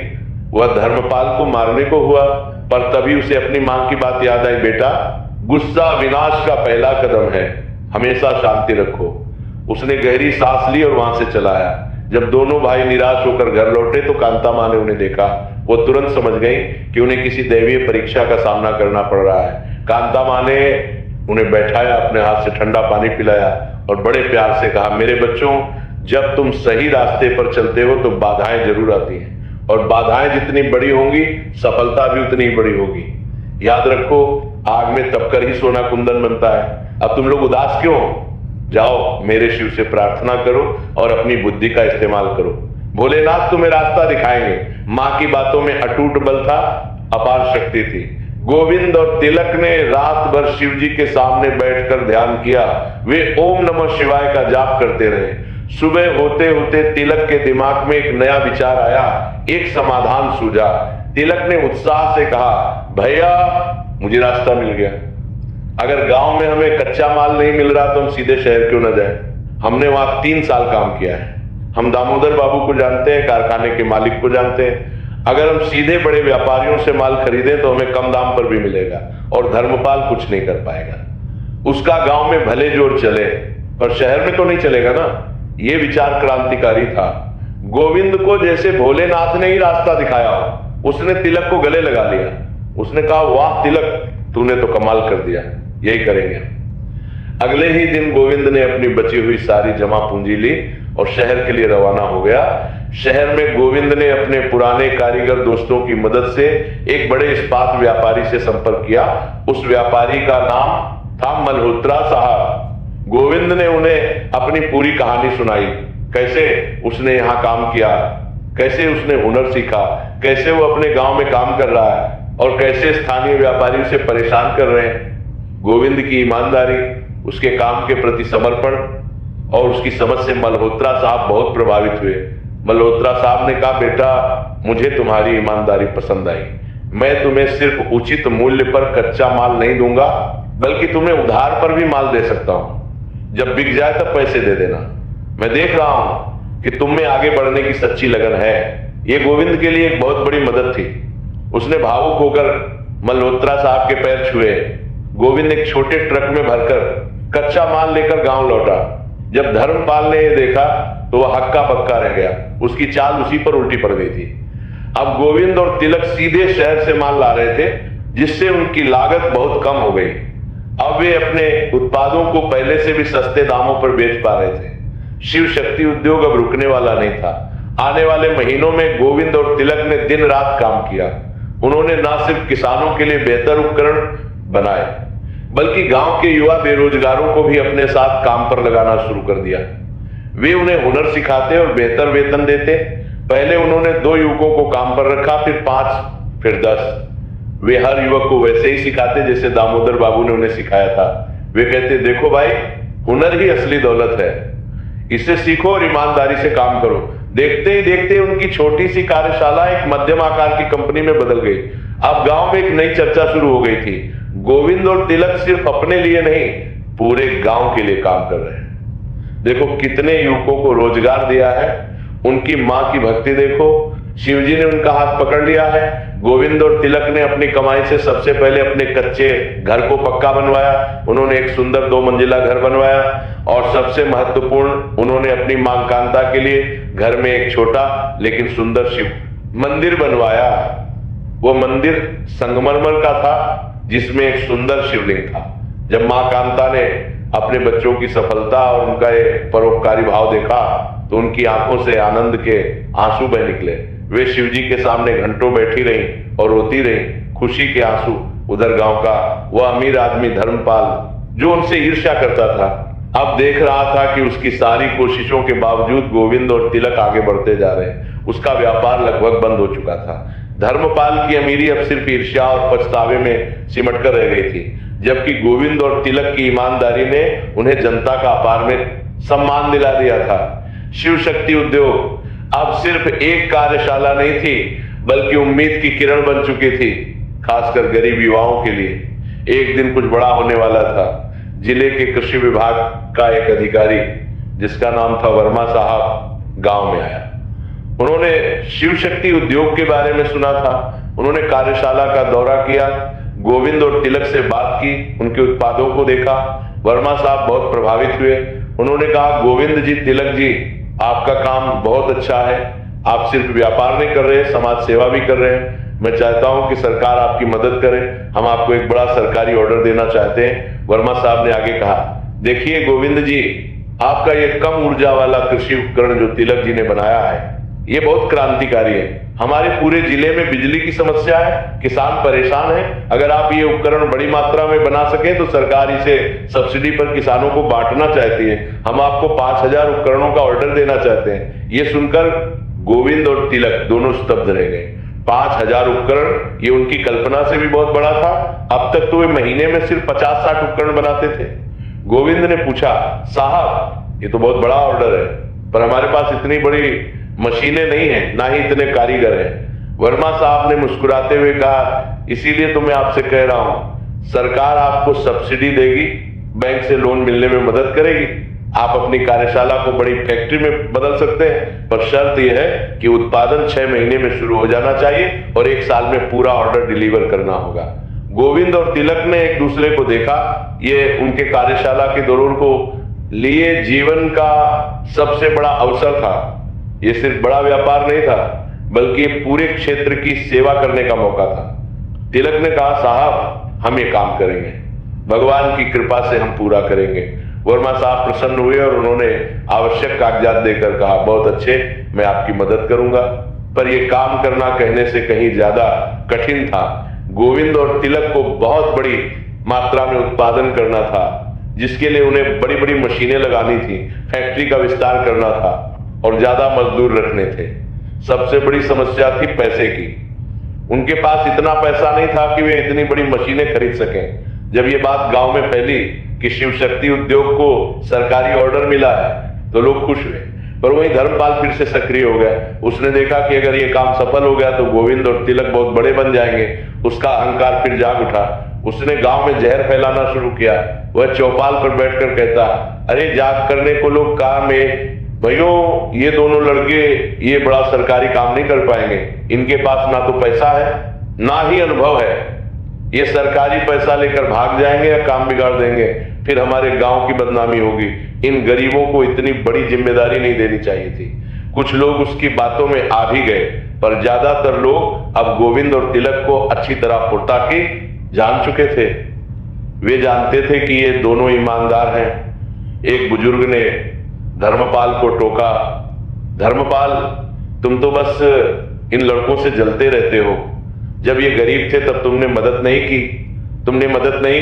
वह धर्मपाल को मारने को हुआ, पर तभी उसे अपनी मां की बात याद आई, बेटा गुस्सा विनाश का पहला कदम है, हमेशा शांति रखो। उसने गहरी सांस ली और वहां से चला आया। जब दोनों भाई निराश होकर घर लौटे तो कांता मां ने उन्हें देखा। वो तुरंत समझ गई कि उन्हें किसी दैवीय परीक्षा का सामना करना पड़ रहा है। कांता मां ने उन्हें बैठाया, अपने हाथ से ठंडा पानी पिलाया और बड़े प्यार से कहा, मेरे बच्चों जब तुम सही रास्ते पर चलते हो तो बाधाएं जरूर आती हैं, और बाधाएं जितनी बड़ी होंगी सफलता भी उतनी ही बड़ी होगी। याद रखो, आग में तपकर ही सोना कुंदन बनता है। अब तुम लोग उदास क्यों हो? जाओ मेरे शिव से प्रार्थना करो और अपनी बुद्धि का इस्तेमाल करो। भोलेनाथ तुम्हें रास्ता दिखाएंगे। मां की बातों में अटूट बल था, अपार शक्ति थी। गोविंद और तिलक ने रात भर शिव जी के सामने बैठकर ध्यान किया। वे ओम नमः शिवाय का जाप करते रहे। सुबह होते होते तिलक के दिमाग में एक नया विचार आया, एक समाधान सूझा। तिलक ने उत्साह से कहा, भैया मुझे रास्ता मिल गया। अगर गांव में हमें कच्चा माल नहीं मिल रहा तो हम सीधे शहर क्यों न जाए? हमने वहां 3 साल काम किया है। हम दामोदर बाबू को जानते हैं, कारखाने के मालिक को जानते हैं। अगर हम सीधे बड़े व्यापारियों से माल खरीदें तो हमें कम दाम पर भी मिलेगा और धर्मपाल कुछ नहीं कर पाएगा। उसका गांव में भले जोर चले, पर शहर में तो नहीं चलेगा ना। ये विचार क्रांतिकारी था। गोविंद को जैसे भोलेनाथ ने ही रास्ता दिखाया हो, उसने तिलक को गले लगा लिया। उसने कहा, वाह तिलक, तूने तो कमाल कर दिया, यही करेंगे। अगले ही दिन गोविंद ने अपनी बची हुई सारी जमा पूंजी ली और शहर के लिए रवाना हो गया। शहर में गोविंद ने अपने पुराने कारीगर दोस्तों की मदद से एक बड़े इस्पात व्यापारी से संपर्क किया। उस व्यापारी का नाम था मल्होत्रा साहब। गोविंद ने उन्हें अपनी पूरी कहानी सुनाई, कैसे उसने यहां काम किया, कैसे उसने हुनर सीखा, कैसे वो अपने गांव में काम कर रहा है और कैसे स्थानीय व्यापारी उसे परेशान कर रहे हैं। गोविंद की ईमानदारी, उसके काम के प्रति समर्पण और उसकी समझ से मल्होत्रा साहब बहुत प्रभावित हुए। मल्होत्रा साहब ने कहा, बेटा मुझे तुम्हारी ईमानदारी पसंद आई। मैं तुम्हें सिर्फ उचित मूल्य पर कच्चा माल नहीं दूंगा, बल्कि तुम्हें उधार पर भी माल दे सकता हूं। जब बिक जाए तब पैसे दे देना। मैं देख रहा हूं कि तुम में आगे बढ़ने की सच्ची लगन है। ये गोविंद के लिए एक बहुत बड़ी मदद थी। उसने भावुक होकर मल्होत्रा साहब के पैर छुए। गोविंद एक छोटे ट्रक में भरकर कच्चा माल लेकर गांव लौटा। जब धर्मपाल ने यह देखा तो वह हक्का बक्का रह गया। उसकी चाल उसी पर उल्टी पड़ गई थी। अब गोविंद और तिलक सीधे शहर से माल ला रहे थे, जिससे उनकी लागत बहुत कम हो गई। अब वे अपने उत्पादों को पहले से भी सस्ते दामों पर बेच पा रहे थे। शिव शक्ति उद्योग अब रुकने वाला नहीं था। आने वाले महीनों में गोविंद और तिलक ने दिन रात काम किया। उन्होंने न सिर्फ किसानों के लिए बेहतर उपकरण बनाए, बल्कि गांव के युवा बेरोजगारों को भी अपने साथ काम पर लगाना शुरू कर दिया। वे उन्हें हुनर सिखाते और बेहतर वेतन देते। पहले उन्होंने 2 युवकों को काम पर रखा, फिर 5, फिर 10। वे हर युवक को वैसे ही सिखाते जैसे दामोदर बाबू ने उन्हें सिखाया था। वे कहते, देखो भाई, हुनर ही असली दौलत है, इसे सीखो और ईमानदारी से काम करो। देखते ही देखते उनकी छोटी सी कार्यशाला एक मध्यम आकार की कंपनी में बदल गई। अब गांव में एक नई चर्चा शुरू हो गई थी। गोविंद और तिलक सिर्फ अपने लिए नहीं, पूरे गांव के लिए काम कर रहे हैं। देखो कितने युवकों को रोजगार दिया है। उनकी मां की भक्ति देखो, शिवजी ने उनका हाथ पकड़ लिया है। गोविंद और तिलक ने अपनी कमाई से सबसे पहले अपने कच्चे घर को पक्का बनवाया। उन्होंने एक सुंदर 2 मंजिला घर बनवाया और सबसे महत्वपूर्ण, उन्होंने अपनी मां कांता के लिए घर में एक छोटा लेकिन सुंदर शिव मंदिर बनवाया। वो मंदिर संगमरमर का था, जिसमें एक सुंदर शिवलिंग था। जब मां कांता ने अपने बच्चों की सफलता और उनका एक परोपकारी भाव देखा तो उनकी आंखों से आनंद के आंसू बह निकले। वे शिवजी के सामने घंटों बैठी रहीं और रोती रहीं, खुशी के आंसू। उधर गांव का वह अमीर आदमी धर्मपाल, जो उनसे ईर्ष्या करता था, अब देख रहा था कि उसकी सारी कोशिशों के बावजूद गोविंद और तिलक आगे बढ़ते जा रहे हैं। उसका व्यापार लगभग बंद हो चुका था। धर्मपाल की अमीरी अब सिर्फ ईर्ष्या और पछतावे में सिमट कर रह गई थी, जबकि गोविंद और तिलक की ईमानदारी ने उन्हें जनता का अपार में सम्मान दिला दिया था। शिव शक्ति उद्योग अब सिर्फ एक कार्यशाला नहीं थी, बल्कि उम्मीद की किरण बन चुकी थी, खासकर गरीब युवाओं के लिए। एक दिन कुछ बड़ा होने वाला था। जिले के कृषि विभाग का एक अधिकारी, जिसका नाम था वर्मा साहब, गांव में आया। उन्होंने शिव शक्ति उद्योग के बारे में सुना था। उन्होंने कार्यशाला का दौरा किया, गोविंद और तिलक से बात की, उनके उत्पादों को देखा। वर्मा साहब बहुत प्रभावित हुए। उन्होंने कहा, गोविंद जी, तिलक जी, आपका काम बहुत अच्छा है। आप सिर्फ व्यापार नहीं कर रहे, समाज सेवा भी कर रहे हैं। मैं चाहता हूं कि सरकार आपकी मदद करे। हम आपको एक बड़ा सरकारी ऑर्डर देना चाहते हैं। वर्मा साहब ने आगे कहा, देखिए गोविंद जी, आपका ये कम ऊर्जा वाला कृषि उपकरण जो तिलक जी ने बनाया है, ये बहुत क्रांतिकारी है। हमारे पूरे जिले में बिजली की समस्या है, किसान परेशान है। अगर आप ये उपकरण बड़ी मात्रा में बना सकें तो सरकार इसे सब्सिडी पर किसानों को बांटना चाहती है। हम आपको 5000 उपकरणों का ऑर्डर देना चाहते हैं। ये सुनकर गोविंद और तिलक दोनों स्तब्ध रह गए। 5000 उपकरण, ये उनकी कल्पना से भी बहुत बड़ा था। अब तक तो वे महीने में सिर्फ 50-60 उपकरण बनाते थे। गोविंद ने पूछा, साहब ये तो बहुत बड़ा ऑर्डर है, पर हमारे पास इतनी बड़ी मशीनें नहीं है, ना ही इतने कारीगर हैं। वर्मा साहब ने मुस्कुराते हुए कहा, इसीलिए तो मैं आपसे कह रहा हूं, सरकार आपको सब्सिडी देगी, बैंक से लोन मिलने में मदद करेगी। आप अपनी कार्यशाला को बड़ी फैक्ट्री में बदल सकते हैं, पर शर्त यह है कि उत्पादन 6 महीने में शुरू हो जाना चाहिए और 1 साल में पूरा ऑर्डर डिलीवर करना होगा। गोविंद और तिलक ने एक दूसरे को देखा। ये उनके कार्यशाला के दौरान को लिए जीवन का सबसे बड़ा अवसर था। ये सिर्फ बड़ा व्यापार नहीं था, बल्कि पूरे क्षेत्र की सेवा करने का मौका था। तिलक ने कहा, साहब हम ये काम करेंगे, भगवान की कृपा से हम पूरा करेंगे। वर्मा साहब प्रसन्न हुए और उन्होंने आवश्यक कागजात देकर कहा, बहुत अच्छे, मैं आपकी मदद करूंगा। पर यह काम करना कहने से कहीं ज्यादा कठिन था। गोविंद और तिलक को बहुत बड़ी मात्रा में उत्पादन करना था, जिसके लिए उन्हें बड़ी बड़ी मशीनें लगानी थी, फैक्ट्री का विस्तार करना था और ज्यादा मजदूर रखने थे। सबसे बड़ी समस्या थी पैसे की। उनके पास इतना पैसा नहीं था कि वे इतनी बड़ी मशीनें खरीद सकें। जब ये बात गांव में फैली कि शिव शक्ति उद्योग को सरकारी ऑर्डर मिला है तो लोग खुश हुए। पर वहीं धर्मपाल फिर से सक्रिय हो गया। उसने देखा कि अगर ये काम सफल हो गया तो गोविंद और तिलक बहुत बड़े बन जाएंगे। उसका अहंकार फिर जाग उठा। उसने गांव में जहर फैलाना शुरू किया। वह चौपाल पर बैठकर कहता, अरे जाग करने को लोग काम में भैयों, ये दोनों लड़के ये बड़ा सरकारी काम नहीं कर पाएंगे। इनके पास ना तो पैसा है ना ही अनुभव है। ये सरकारी पैसा लेकर भाग जाएंगे या काम बिगाड़ देंगे, फिर हमारे गांव की बदनामी होगी। इन गरीबों को इतनी बड़ी जिम्मेदारी नहीं देनी चाहिए थी। कुछ लोग उसकी बातों में आ भी गए, पर ज्यादातर लोग अब गोविंद और तिलक को अच्छी तरह पुरताकी जान चुके थे। वे जानते थे कि ये दोनों ईमानदार हैं। एक बुजुर्ग ने धर्मपाल को टोका, धर्मपाल तुम तो बस इन लड़कों से जलते रहते हो। जब ये गरीब थे तब तुमने मदद नहीं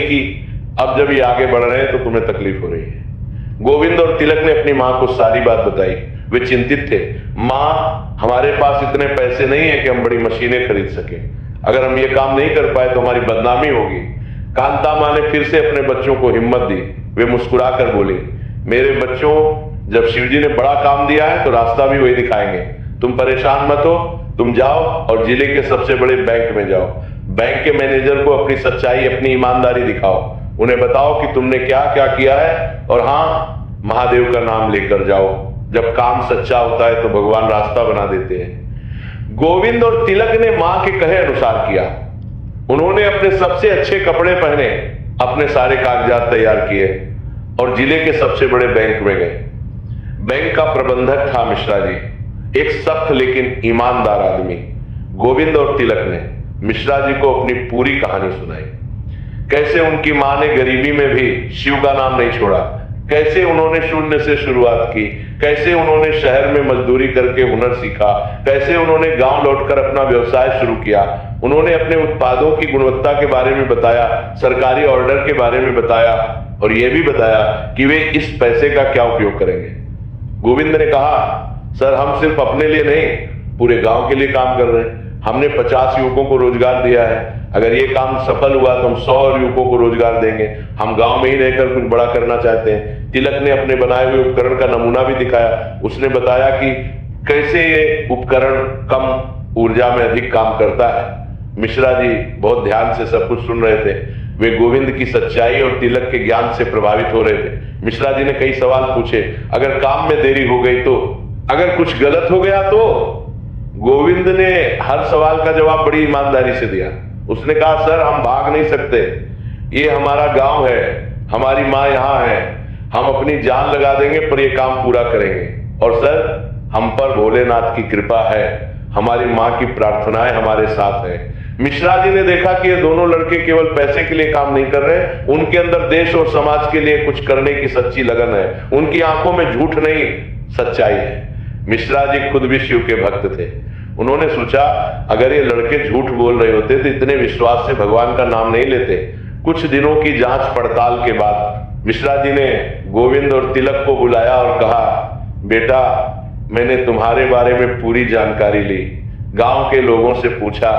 की, अब जब ये आगे बढ़ रहे हैं तो तुम्हें तकलीफ हो रही है। गोविंद और तिलक ने अपनी मां को सारी बात बताई। वे चिंतित थे। मां, हमारे पास इतने पैसे नहीं है कि हम बड़ी मशीनें खरीद सके। अगर हम ये काम नहीं कर पाए तो हमारी बदनामी होगी। कांता मां ने फिर से अपने बच्चों को हिम्मत दी। वे मुस्कुरा कर बोली, मेरे बच्चों, जब शिवजी ने बड़ा काम दिया है तो रास्ता भी वही दिखाएंगे। तुम परेशान मत हो, तुम जाओ और जिले के सबसे बड़े बैंक में जाओ। बैंक के मैनेजर को अपनी सच्चाई, अपनी ईमानदारी दिखाओ। उन्हें बताओ कि तुमने क्या क्या किया है, और हाँ, महादेव का नाम लेकर जाओ। जब काम सच्चा होता है तो भगवान रास्ता बना देते हैं। गोविंद और तिलक ने मां के कहे अनुसार किया। उन्होंने अपने सबसे अच्छे कपड़े पहने, अपने सारे कागजात तैयार किए और जिले के सबसे बड़े बैंक में गए। बैंक का प्रबंधक था मिश्रा जी, एक सख्त लेकिन ईमानदार आदमी। गोविंद और तिलक ने मिश्रा जी को अपनी पूरी कहानी सुनाई। कैसे उनकी मां ने गरीबी में भी शिव का नाम नहीं छोड़ा, कैसे उन्होंने शून्य से शुरुआत की, कैसे उन्होंने शहर में मजदूरी करके हुनर सीखा, कैसे उन्होंने गांव लौटकर अपना व्यवसाय शुरू किया। उन्होंने अपने उत्पादों की गुणवत्ता के बारे में बताया, सरकारी ऑर्डर के बारे में बताया और यह भी बताया कि वे इस पैसे का क्या उपयोग करेंगे। गोविंद ने कहा, सर हम सिर्फ अपने लिए नहीं, पूरे गांव के लिए काम कर रहे हैं। हमने 50 युवकों को रोजगार दिया है। अगर ये काम सफल हुआ तो हम 100 युवकों को रोजगार देंगे। हम गांव में ही रहकर कुछ बड़ा करना चाहते हैं। तिलक ने अपने बनाए हुए उपकरण का नमूना भी दिखाया। उसने बताया कि कैसे ये उपकरण कम ऊर्जा में अधिक काम करता है। मिश्रा जी बहुत ध्यान से सब कुछ सुन रहे थे। वे गोविंद की सच्चाई और तिलक के ज्ञान से प्रभावित हो रहे थे। मिश्रा जी ने कई सवाल पूछे। अगर काम में देरी हो गई तो, अगर कुछ गलत हो गया तो? गोविंद ने हर सवाल का जवाब बड़ी ईमानदारी से दिया। उसने कहा, सर हम भाग नहीं सकते, ये हमारा गांव है, हमारी माँ यहाँ है, हम अपनी जान लगा देंगे पर ये काम पूरा करेंगे। और सर हम पर भोलेनाथ की कृपा है, हमारी माँ की प्रार्थनाएं हमारे साथ है। मिश्रा जी ने देखा कि ये दोनों लड़के केवल पैसे के लिए काम नहीं कर रहे, उनके अंदर देश और समाज के लिए कुछ करने की सच्ची लगन है। उनकी आंखों में झूठ नहीं, सच्चाई है। मिश्रा जी खुद भी शिव के भक्त थे। उन्होंने सोचा, अगर ये लड़के झूठ बोल रहे होते तो इतने विश्वास से भगवान का नाम नहीं लेते। कुछ दिनों की जांच पड़ताल के बाद मिश्रा जी ने गोविंद और तिलक को बुलाया और कहा, बेटा मैंने तुम्हारे बारे में पूरी जानकारी ली, गांव के लोगों से पूछा,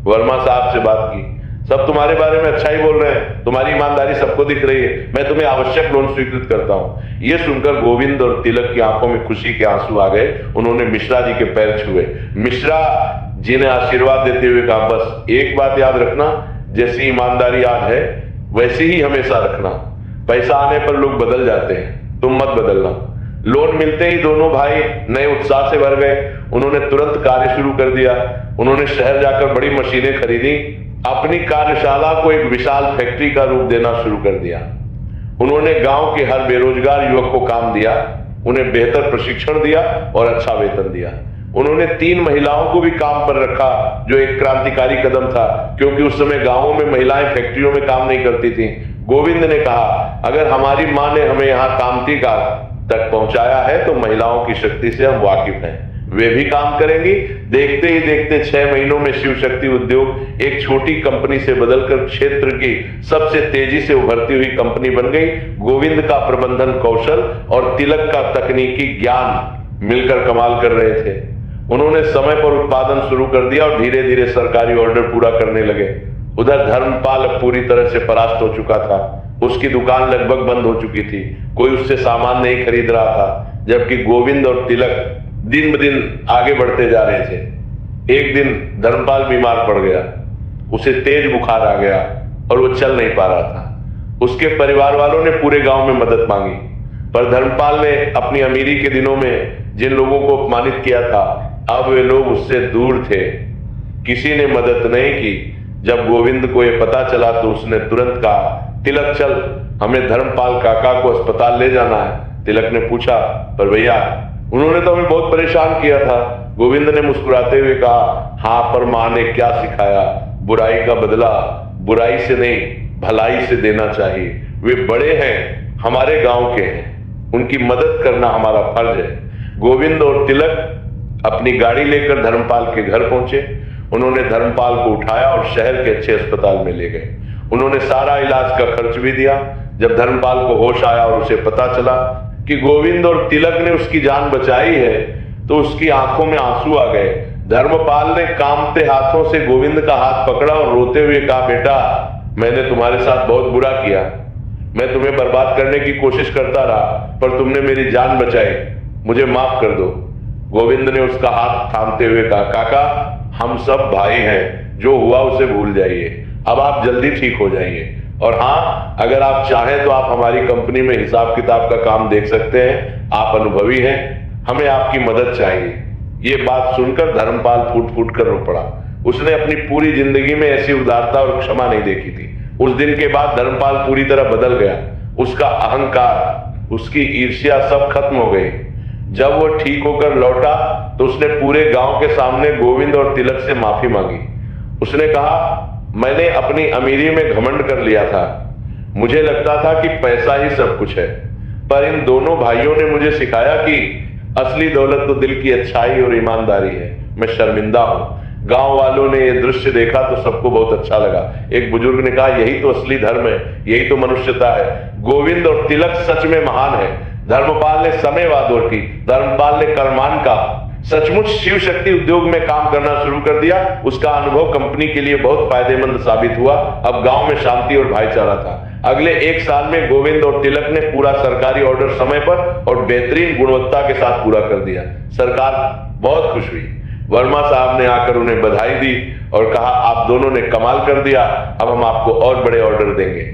वर्मा साहब से बात की, सब तुम्हारे बारे में अच्छा ही बोल रहे हैं, तुम्हारी ईमानदारी सबको दिख रही है, मैं तुम्हें आवश्यक लोन स्वीकृत करता हूं। यह सुनकर गोविंद और तिलक की आंखों में खुशी के आंसू आ गए। उन्होंने मिश्रा जी के पैर छुए। मिश्रा जी ने आशीर्वाद देते हुए कहा, बस एक बात याद रखना, जैसी ईमानदारी आज है वैसी ही हमेशा रखना। पैसा आने पर लोग बदल जाते हैं, तुम मत बदलना। लोन मिलते ही दोनों भाई नए उत्साह से भर गए। उन्होंने तुरंत कार्य शुरू कर दिया। उन्होंने शहर जाकर बड़ी मशीनें खरीदी अपनी कार्यशाला को एक विशाल फैक्ट्री का रूप देना शुरू कर दिया। उन्होंने गांव के हर बेरोजगार युवक को काम दिया, उन्हें बेहतर प्रशिक्षण दिया और अच्छा वेतन दिया। उन्होंने 3 महिलाओं को भी काम पर रखा, जो एक क्रांतिकारी कदम था, क्योंकि उस समय गांवों में महिलाएं फैक्ट्रियों में काम नहीं करती थी। गोविंद ने कहा, अगर हमारी मां ने हमें यहाँ कामती का तक पहुंचाया है तो महिलाओं की शक्ति से हम वाकिफ हैं, वे भी काम करेंगी। देखते ही देखते 6 महीनों में शिव शक्ति उद्योग एक छोटी कंपनी से बदलकर क्षेत्र की सबसे तेजी से उभरती हुई कंपनी बन गई। गोविंद का प्रबंधन कौशल और तिलक का तकनीकी ज्ञान मिलकर कमाल कर रहे थे। उन्होंने समय पर उत्पादन शुरू कर दिया और धीरे धीरे सरकारी ऑर्डर पूरा करने लगे। उधर धर्मपाल अब पूरी तरह से परास्त हो चुका था। उसकी दुकान लगभग बंद हो चुकी थी, कोई उससे सामान नहीं खरीद रहा था, जबकि गोविंद और तिलक दिन ब दिन आगे बढ़ते जा रहे थे। एक दिन धर्मपाल बीमार पड़ गया, उसे तेज बुखार आ गया और वो चल नहीं पा रहा था। उसके परिवार वालों ने पूरे गांव में मदद मांगी, पर धर्मपाल ने अपनी अमीरी के दिनों में जिन लोगों को अपमानित किया था, अब वे लोग उससे दूर थे। किसी ने मदद नहीं की। जब गोविंद को यह पता चला तो उसने तुरंत कहा, तिलक चल, हमें धर्मपाल काका को अस्पताल ले जाना है। तिलक ने पूछा, पर भैया उन्होंने तो हमें बहुत परेशान किया था। गोविंद ने मुस्कुराते हुए कहा, हाँ, पर मां ने क्या सिखाया, बुराई का बदला बुराई से नहीं भलाई से देना चाहिए। वे बड़े हैं, हमारे गांव के हैं, उनकी मदद करना हमारा फर्ज है। गोविंद और तिलक अपनी गाड़ी लेकर धर्मपाल के घर पहुंचे। उन्होंने धर्मपाल को उठाया और शहर के अच्छे अस्पताल में ले गए। उन्होंने सारा इलाज का खर्च भी दिया। जब धर्मपाल को होश आया और उसे पता चला कि गोविंद और तिलक ने उसकी जान बचाई है, तो उसकी आंखों में आंसू आ गए। धर्मपाल ने कांपते हाथों से गोविंद का हाथ पकड़ा और रोते हुए कहा, बेटा, मैंने तुम्हारे साथ बहुत बुरा किया, मैं तुम्हें बर्बाद करने की कोशिश करता रहा, पर तुमने मेरी जान बचाई, मुझे माफ कर दो। गोविंद ने उसका हाथ थामते हुए कहा, काका, हम सब भाई हैं, जो हुआ उसे भूल जाइए, अब आप जल्दी ठीक हो जाइए। और हाँ, अगर आप चाहें तो आप हमारी कंपनी में हिसाब किताब का काम देख सकते हैं, आप अनुभवी हैं, हमें आपकी मदद चाहिए। ये बात सुनकर धर्मपाल फूट फूट कर रो पड़ा। उसने अपनी पूरी जिंदगी में ऐसी उदारता और क्षमा नहीं देखी थी। उस दिन के बाद धर्मपाल पूरी तरह बदल गया। उसका अहंकार, उसकी ईर्ष्या सब खत्म हो गई। जब वो ठीक होकर लौटा तो उसने पूरे गांव के सामने गोविंद और तिलक से माफी मांगी। उसने कहा, मैंने अपनी अमीरी में घमंड कर लिया था, मुझे लगता था कि पैसा ही सब कुछ है, पर इन दोनों भाइयों ने मुझे सिखाया कि असली दौलत तो दिल की अच्छाई और ईमानदारी है। मैं शर्मिंदा हूं। गांव वालों ने यह दृश्य देखा तो सबको बहुत अच्छा लगा। एक बुजुर्ग ने कहा, यही तो असली धर्म है, यही तो मनुष्यता है। गोविंद और तिलक सच में महान है। धर्मपाल ने समयवाद और की, धर्मपाल ने कर्मान का सचमुच शिव शक्ति उद्योग में काम करना शुरू कर दिया। उसका अनुभव कंपनी के लिए बहुत फायदेमंद साबित हुआ। अब गांव में शांति और भाईचारा था। अगले 1 साल में गोविंद और तिलक ने पूरा सरकारी ऑर्डर समय पर और बेहतरीन गुणवत्ता के साथ पूरा कर दिया। सरकार बहुत खुश हुई। वर्मा साहब ने आकर उन्हें बधाई दी और कहा, आप दोनों ने कमाल कर दिया, अब हम आपको और बड़े ऑर्डर देंगे।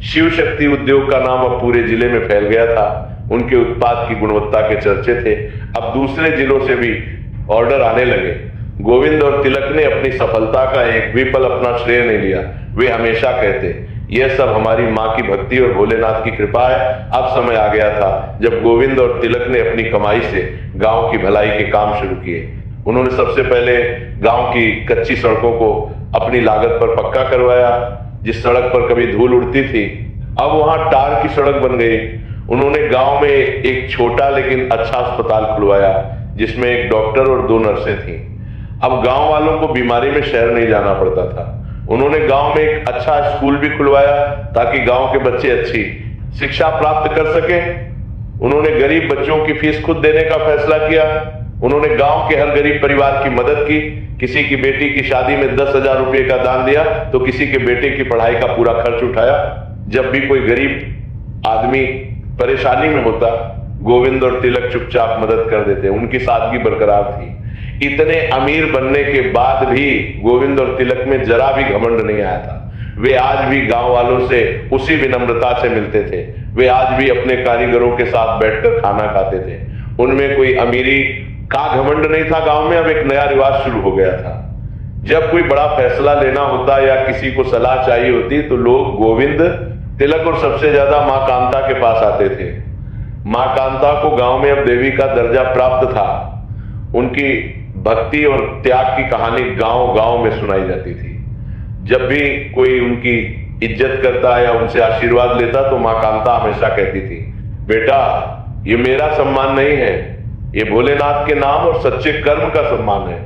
शिव शक्ति उद्योग का नाम अब पूरे जिले में फैल गया था। उनके उत्पाद की गुणवत्ता के चर्चे थे। अब दूसरे जिलों से भी ऑर्डर आने लगे। गोविंद और तिलक ने अपनी सफलता का एक भी पल अपना श्रेय नहीं लिया। वे हमेशा कहते, यह सब हमारी मां की भक्ति और भोलेनाथ की कृपा है। अब समय आ गया था जब गोविंद और तिलक ने अपनी कमाई से गांव की भलाई के काम शुरू किए। उन्होंने सबसे पहले गांव की कच्ची सड़कों को अपनी लागत पर पक्का करवाया। जिस सड़क पर कभी धूल उड़ती थी, अब वहां टार की सड़क बन गई। उन्होंने गांव में एक छोटा लेकिन अच्छा अस्पताल खुलवाया, जिसमें एक डॉक्टर और 2 नर्सें थीं। अब गांव वालों को बीमारी में शहर नहीं जाना पड़ता था। उन्होंने गांव में एक अच्छा स्कूल भी खुलवाया ताकि गांव के बच्चे अच्छी शिक्षा प्राप्त कर सके। उन्होंने गरीब बच्चों की फीस खुद देने का फैसला किया। उन्होंने गांव के हर गरीब परिवार की मदद की। किसी की बेटी की शादी में 10,000 रुपये का दान दिया तो किसी के बेटे की पढ़ाई का पूरा खर्च उठाया। जब भी कोई गरीब आदमी परेशानी में होता, गोविंद और तिलक चुपचाप मदद कर देते। उनकी सादगी बरकरार थी। इतने अमीर बनने के बाद भी गोविंद और तिलक में जरा भी घमंड नहीं आया था। वे आज भी गांव वालों से उसी विनम्रता से मिलते थे। वे आज भी अपने कारीगरों के साथ बैठकर खाना खाते थे। उनमें कोई अमीरी का घमंड नहीं था। गांव में अब एक नया रिवाज शुरू हो गया था। जब कोई बड़ा फैसला लेना होता या किसी को सलाह चाहिए होती तो लोग गोविंद, तिलक और सबसे ज्यादा मां कांता के पास आते थे। मां कांता को गांव में अब देवी का दर्जा प्राप्त था। उनकी भक्ति और त्याग की कहानी गांव गांव में सुनाई जाती थी। जब भी कोई उनकी इज्जत करता या उनसे आशीर्वाद लेता तो मां कांता हमेशा कहती थी, बेटा ये मेरा सम्मान नहीं है, ये भोलेनाथ के नाम और सच्चे कर्म का सम्मान है।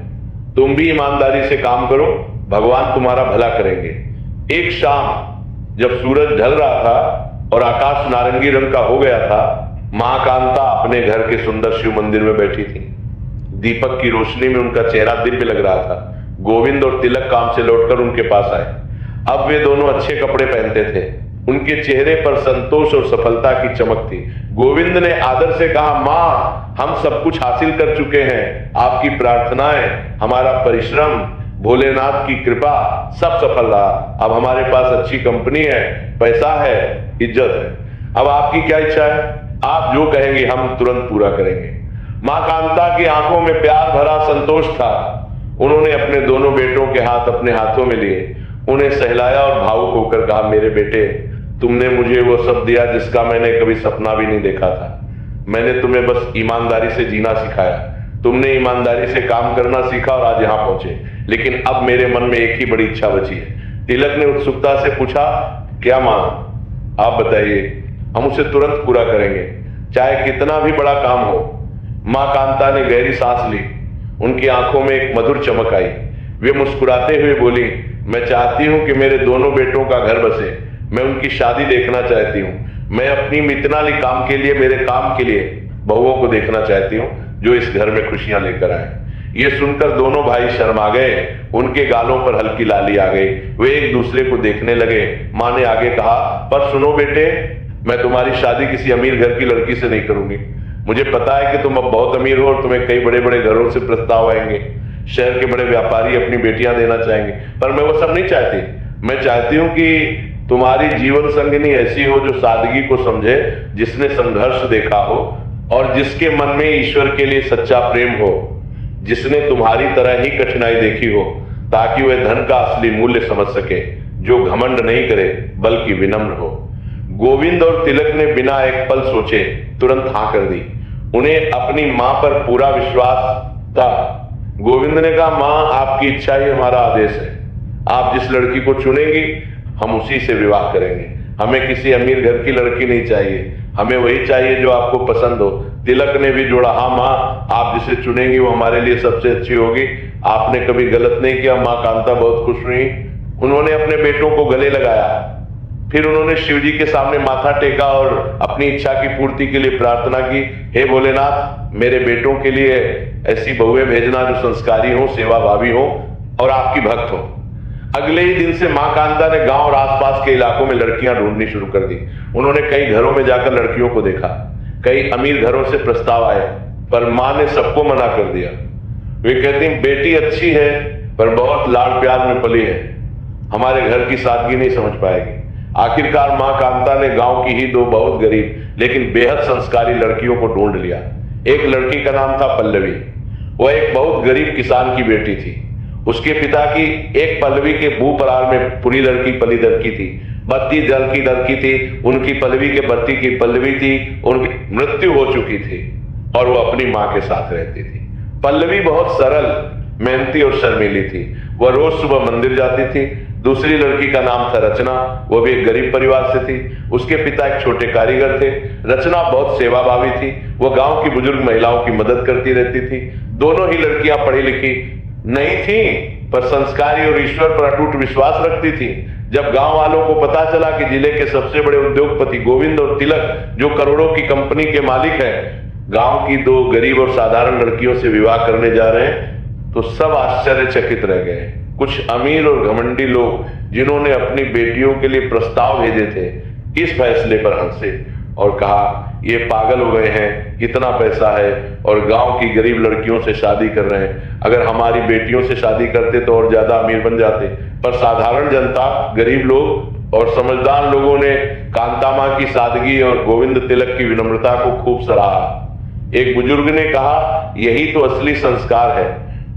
तुम भी ईमानदारी से काम करो, भगवान तुम्हारा भला करेंगे। एक शाम जब सूरज ढल रहा था और आकाश नारंगी रंग का हो गया था, मां कांता अपने घर के सुंदर शिव मंदिर में बैठी थी। दीपक की रोशनी में उनका चेहरा दिव्य लग रहा था। गोविंद और तिलक काम से लौटकर उनके पास आए। अब वे दोनों अच्छे कपड़े पहनते थे। उनके चेहरे पर संतोष और सफलता की चमक थी। गोविंद ने आदर से कहा, मां हम सब कुछ हासिल कर चुके हैं, आपकी प्रार्थनाएं, हमारा परिश्रम, भोलेनाथ की कृपा सब सफल रहा। अब हमारे पास अच्छी कंपनी है, पैसा है, इज्जत है। अब आपकी क्या इच्छा है? आप जो कहेंगे हम तुरंत पूरा करेंगे। मां कांता की आंखों में प्यार भरा संतोष था। उन्होंने अपने दोनों बेटों के हाथ अपने हाथों में लिए, उन्हें सहलाया और भावुक होकर कहा, मेरे बेटे तुमने मुझे वो सब दिया जिसका मैंने कभी सपना भी नहीं देखा था। मैंने तुम्हें बस ईमानदारी से जीना सिखाया। तुमने ईमानदारी से काम करना सीखा और आज यहां पहुंचे। लेकिन अब मेरे मन में एक ही बड़ी इच्छा बची है। तिलक ने उत्सुकता से पूछा, क्या मां? आप बताइए, हम उसे तुरंत पूरा करेंगे, चाहे कितना भी बड़ा काम हो। मां कांता ने गहरी सांस ली। उनकी आंखों में एक मधुर चमक आई। वे मुस्कुराते हुए बोली, मैं चाहती हूं कि मेरे दोनों बेटों का घर बसे। मैं उनकी शादी देखना चाहती हूँ। मैं अपनी मितनाली काम के लिए, मेरे काम के लिए बहुओं को देखना चाहती हूँ जो इस घर में खुशियां लेकर आए। ये सुनकर दोनों भाई शर्मा गए। उनके गालों पर हल्की लाली आ गई। वे एक दूसरे को देखने लगे। मां ने आगे कहा, पर सुनो बेटे, मैं तुम्हारी शादी किसी अमीर घर की लड़की से नहीं करूंगी। मुझे पता है कि तुम अब बहुत अमीर हो और तुम्हें कई बड़े बड़े घरों से प्रस्ताव आएंगे। शहर के बड़े व्यापारी अपनी बेटियां देना चाहेंगे, पर मैं वो सब नहीं चाहती। मैं चाहती हूं कि तुम्हारी जीवन संगिनी ऐसी हो जो सादगी को समझे, जिसने संघर्ष देखा हो और जिसके मन में ईश्वर के लिए सच्चा प्रेम हो, जिसने तुम्हारी तरह ही कठिनाई देखी हो, ताकि वह धन का असली मूल्य समझ सके, जो घमंड नहीं करे बल्कि विनम्र हो। गोविंद और तिलक ने बिना एक पल सोचे तुरंत हाँ कर दी। उन्हें अपनी मां पर पूरा विश्वास था। गोविंद ने कहा, मां आपकी इच्छा ही हमारा आदेश है। आप जिस लड़की को चुनेंगी हम उसी से विवाह करेंगे। हमें किसी अमीर घर की लड़की नहीं चाहिए, हमें वही चाहिए जो आपको पसंद हो। तिलक ने भी जोड़ा, हाँ मां, आप जिसे चुनेंगी वो हमारे लिए सबसे अच्छी होगी। आपने कभी गलत नहीं किया। मां कांता बहुत खुश हुई। उन्होंने अपने बेटों को गले लगाया। फिर उन्होंने शिव जी के सामने माथा टेका और अपनी इच्छा की पूर्ति के लिए प्रार्थना की, हे भोलेनाथ, मेरे बेटों के लिए ऐसी बहुएं भेजना जो संस्कारी हो, सेवाभावी हो और आपकी भक्त हो। अगले ही दिन से मां कांता ने गांव और आसपास के इलाकों में लड़कियां ढूंढनी शुरू कर दी। उन्होंने कई घरों में जाकर लड़कियों को देखा। कई अमीर घरों से प्रस्ताव आए, पर मां ने सबको मना कर दिया। वे कहती, बेटी अच्छी है पर बहुत लाड़ प्यार में पली है, हमारे घर की सादगी नहीं समझ पाएगी। आखिरकार मां कांता ने गांव की ही दो बहुत गरीब लेकिन बेहद संस्कारी लड़कियों को ढूंढ लिया। एक लड़की का नाम था पल्लवी। वह एक बहुत गरीब किसान की बेटी थी। उसके पिता की एक पल्लवी के भू परार में पूरी लड़की पली दरकी थी। बत्ती जल की लड़की थी। उनकी पल्लवी के बत्ती की पल्लवी थी। उनकी मृत्यु हो चुकी थी और वो अपनी मां के साथ रहती थी। पल्लवी बहुत सरल, मेहनती और शर्मीली थी। वह रोज सुबह मंदिर जाती थी। दूसरी लड़की का नाम था रचना। वह भी एक गरीब परिवार से थी। उसके पिता एक छोटे कारीगर थे। रचना बहुत सेवाभावी थी। वह गांव की बुजुर्ग महिलाओं की मदद करती रहती थी। दोनों ही लड़कियां पढ़ी लिखी नहीं थी, पर संस्कारी और ईश्वर पर अटूट विश्वास रखती थी। जब गांव वालों को पता चला कि जिले के सबसे बड़े उद्योगपति गोविंद और तिलक, जो करोड़ों की कंपनी के मालिक हैं, गांव की दो गरीब और साधारण लड़कियों से विवाह करने जा रहे हैं, तो सब आश्चर्यचकित रह गए। कुछ अमीर और घमंडी लोग, जिन्होंने अपनी बेटियों के लिए प्रस्ताव भेजे थे, इस फैसले पर हंसे और कहा, ये पागल हो गए हैं, इतना पैसा है और गांव की गरीब लड़कियों से शादी कर रहे हैं। अगर हमारी बेटियों से शादी करते तो और ज्यादा अमीर बन जाते। पर साधारण जनता, गरीब लोग और समझदार लोगों ने कांता मां की सादगी और गोविंद तिलक की विनम्रता को खूब सराहा। एक बुजुर्ग ने कहा, यही तो असली संस्कार है।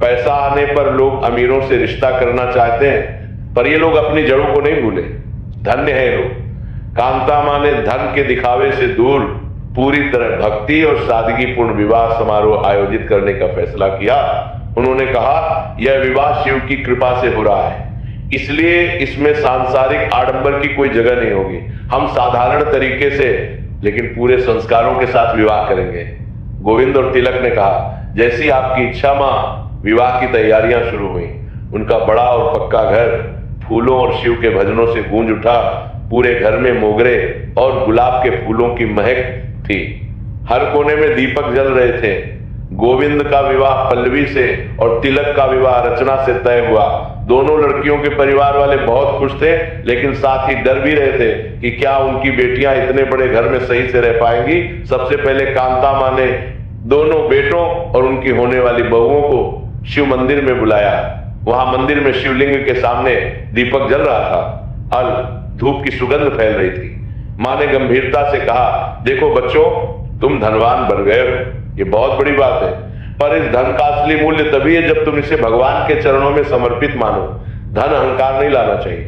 पैसा आने पर लोग अमीरों से रिश्ता करना चाहते हैं, पर ये लोग अपनी जड़ों को नहीं भूले। धन्य है लोग। कांता मां ने धन के दिखावे से दूर पूरी तरह भक्ति और सादगीपूर्ण विवाह समारोह आयोजित करने का फैसला किया। उन्होंने कहा, यह विवाह शिव की कृपा से हो रहा है, इसलिए इसमें सांसारिक आडंबर की कोई जगह नहीं होगी। हम साधारण तरीके से लेकिन पूरे संस्कारों के साथ विवाह करेंगे। गोविंद और तिलक ने कहा, जैसी आपकी इच्छा मां। विवाह की तैयारियां शुरू हुई। उनका बड़ा और पक्का घर फूलों और शिव के भजनों से गूंज उठा। पूरे घर में मोगरे और गुलाब के फूलों की महक थी। हर कोने में दीपक जल रहे थे। गोविंद का विवाह पल्लवी से और तिलक का विवाह रचना से तय हुआ। दोनों लड़कियों के परिवार वाले बहुत खुश थे, लेकिन साथ ही डर भी रहे थे कि क्या उनकी बेटियां इतने बड़े घर में सही से रह पाएंगी। सबसे पहले कांता मां ने दोनों बेटों और उनकी होने वाली बहुओं को शिव मंदिर में बुलाया। वहां मंदिर में शिवलिंग के सामने दीपक जल रहा था और धूप की सुगंध फैल रही थी। मां ने गंभीरता से कहा, देखो बच्चों, तुम धनवान बन गए हो, ये बहुत बड़ी बात है, पर इस धन का असली मूल्य तभी है जब तुम इसे भगवान के चरणों में समर्पित मानो। धन अहंकार नहीं लाना चाहिए।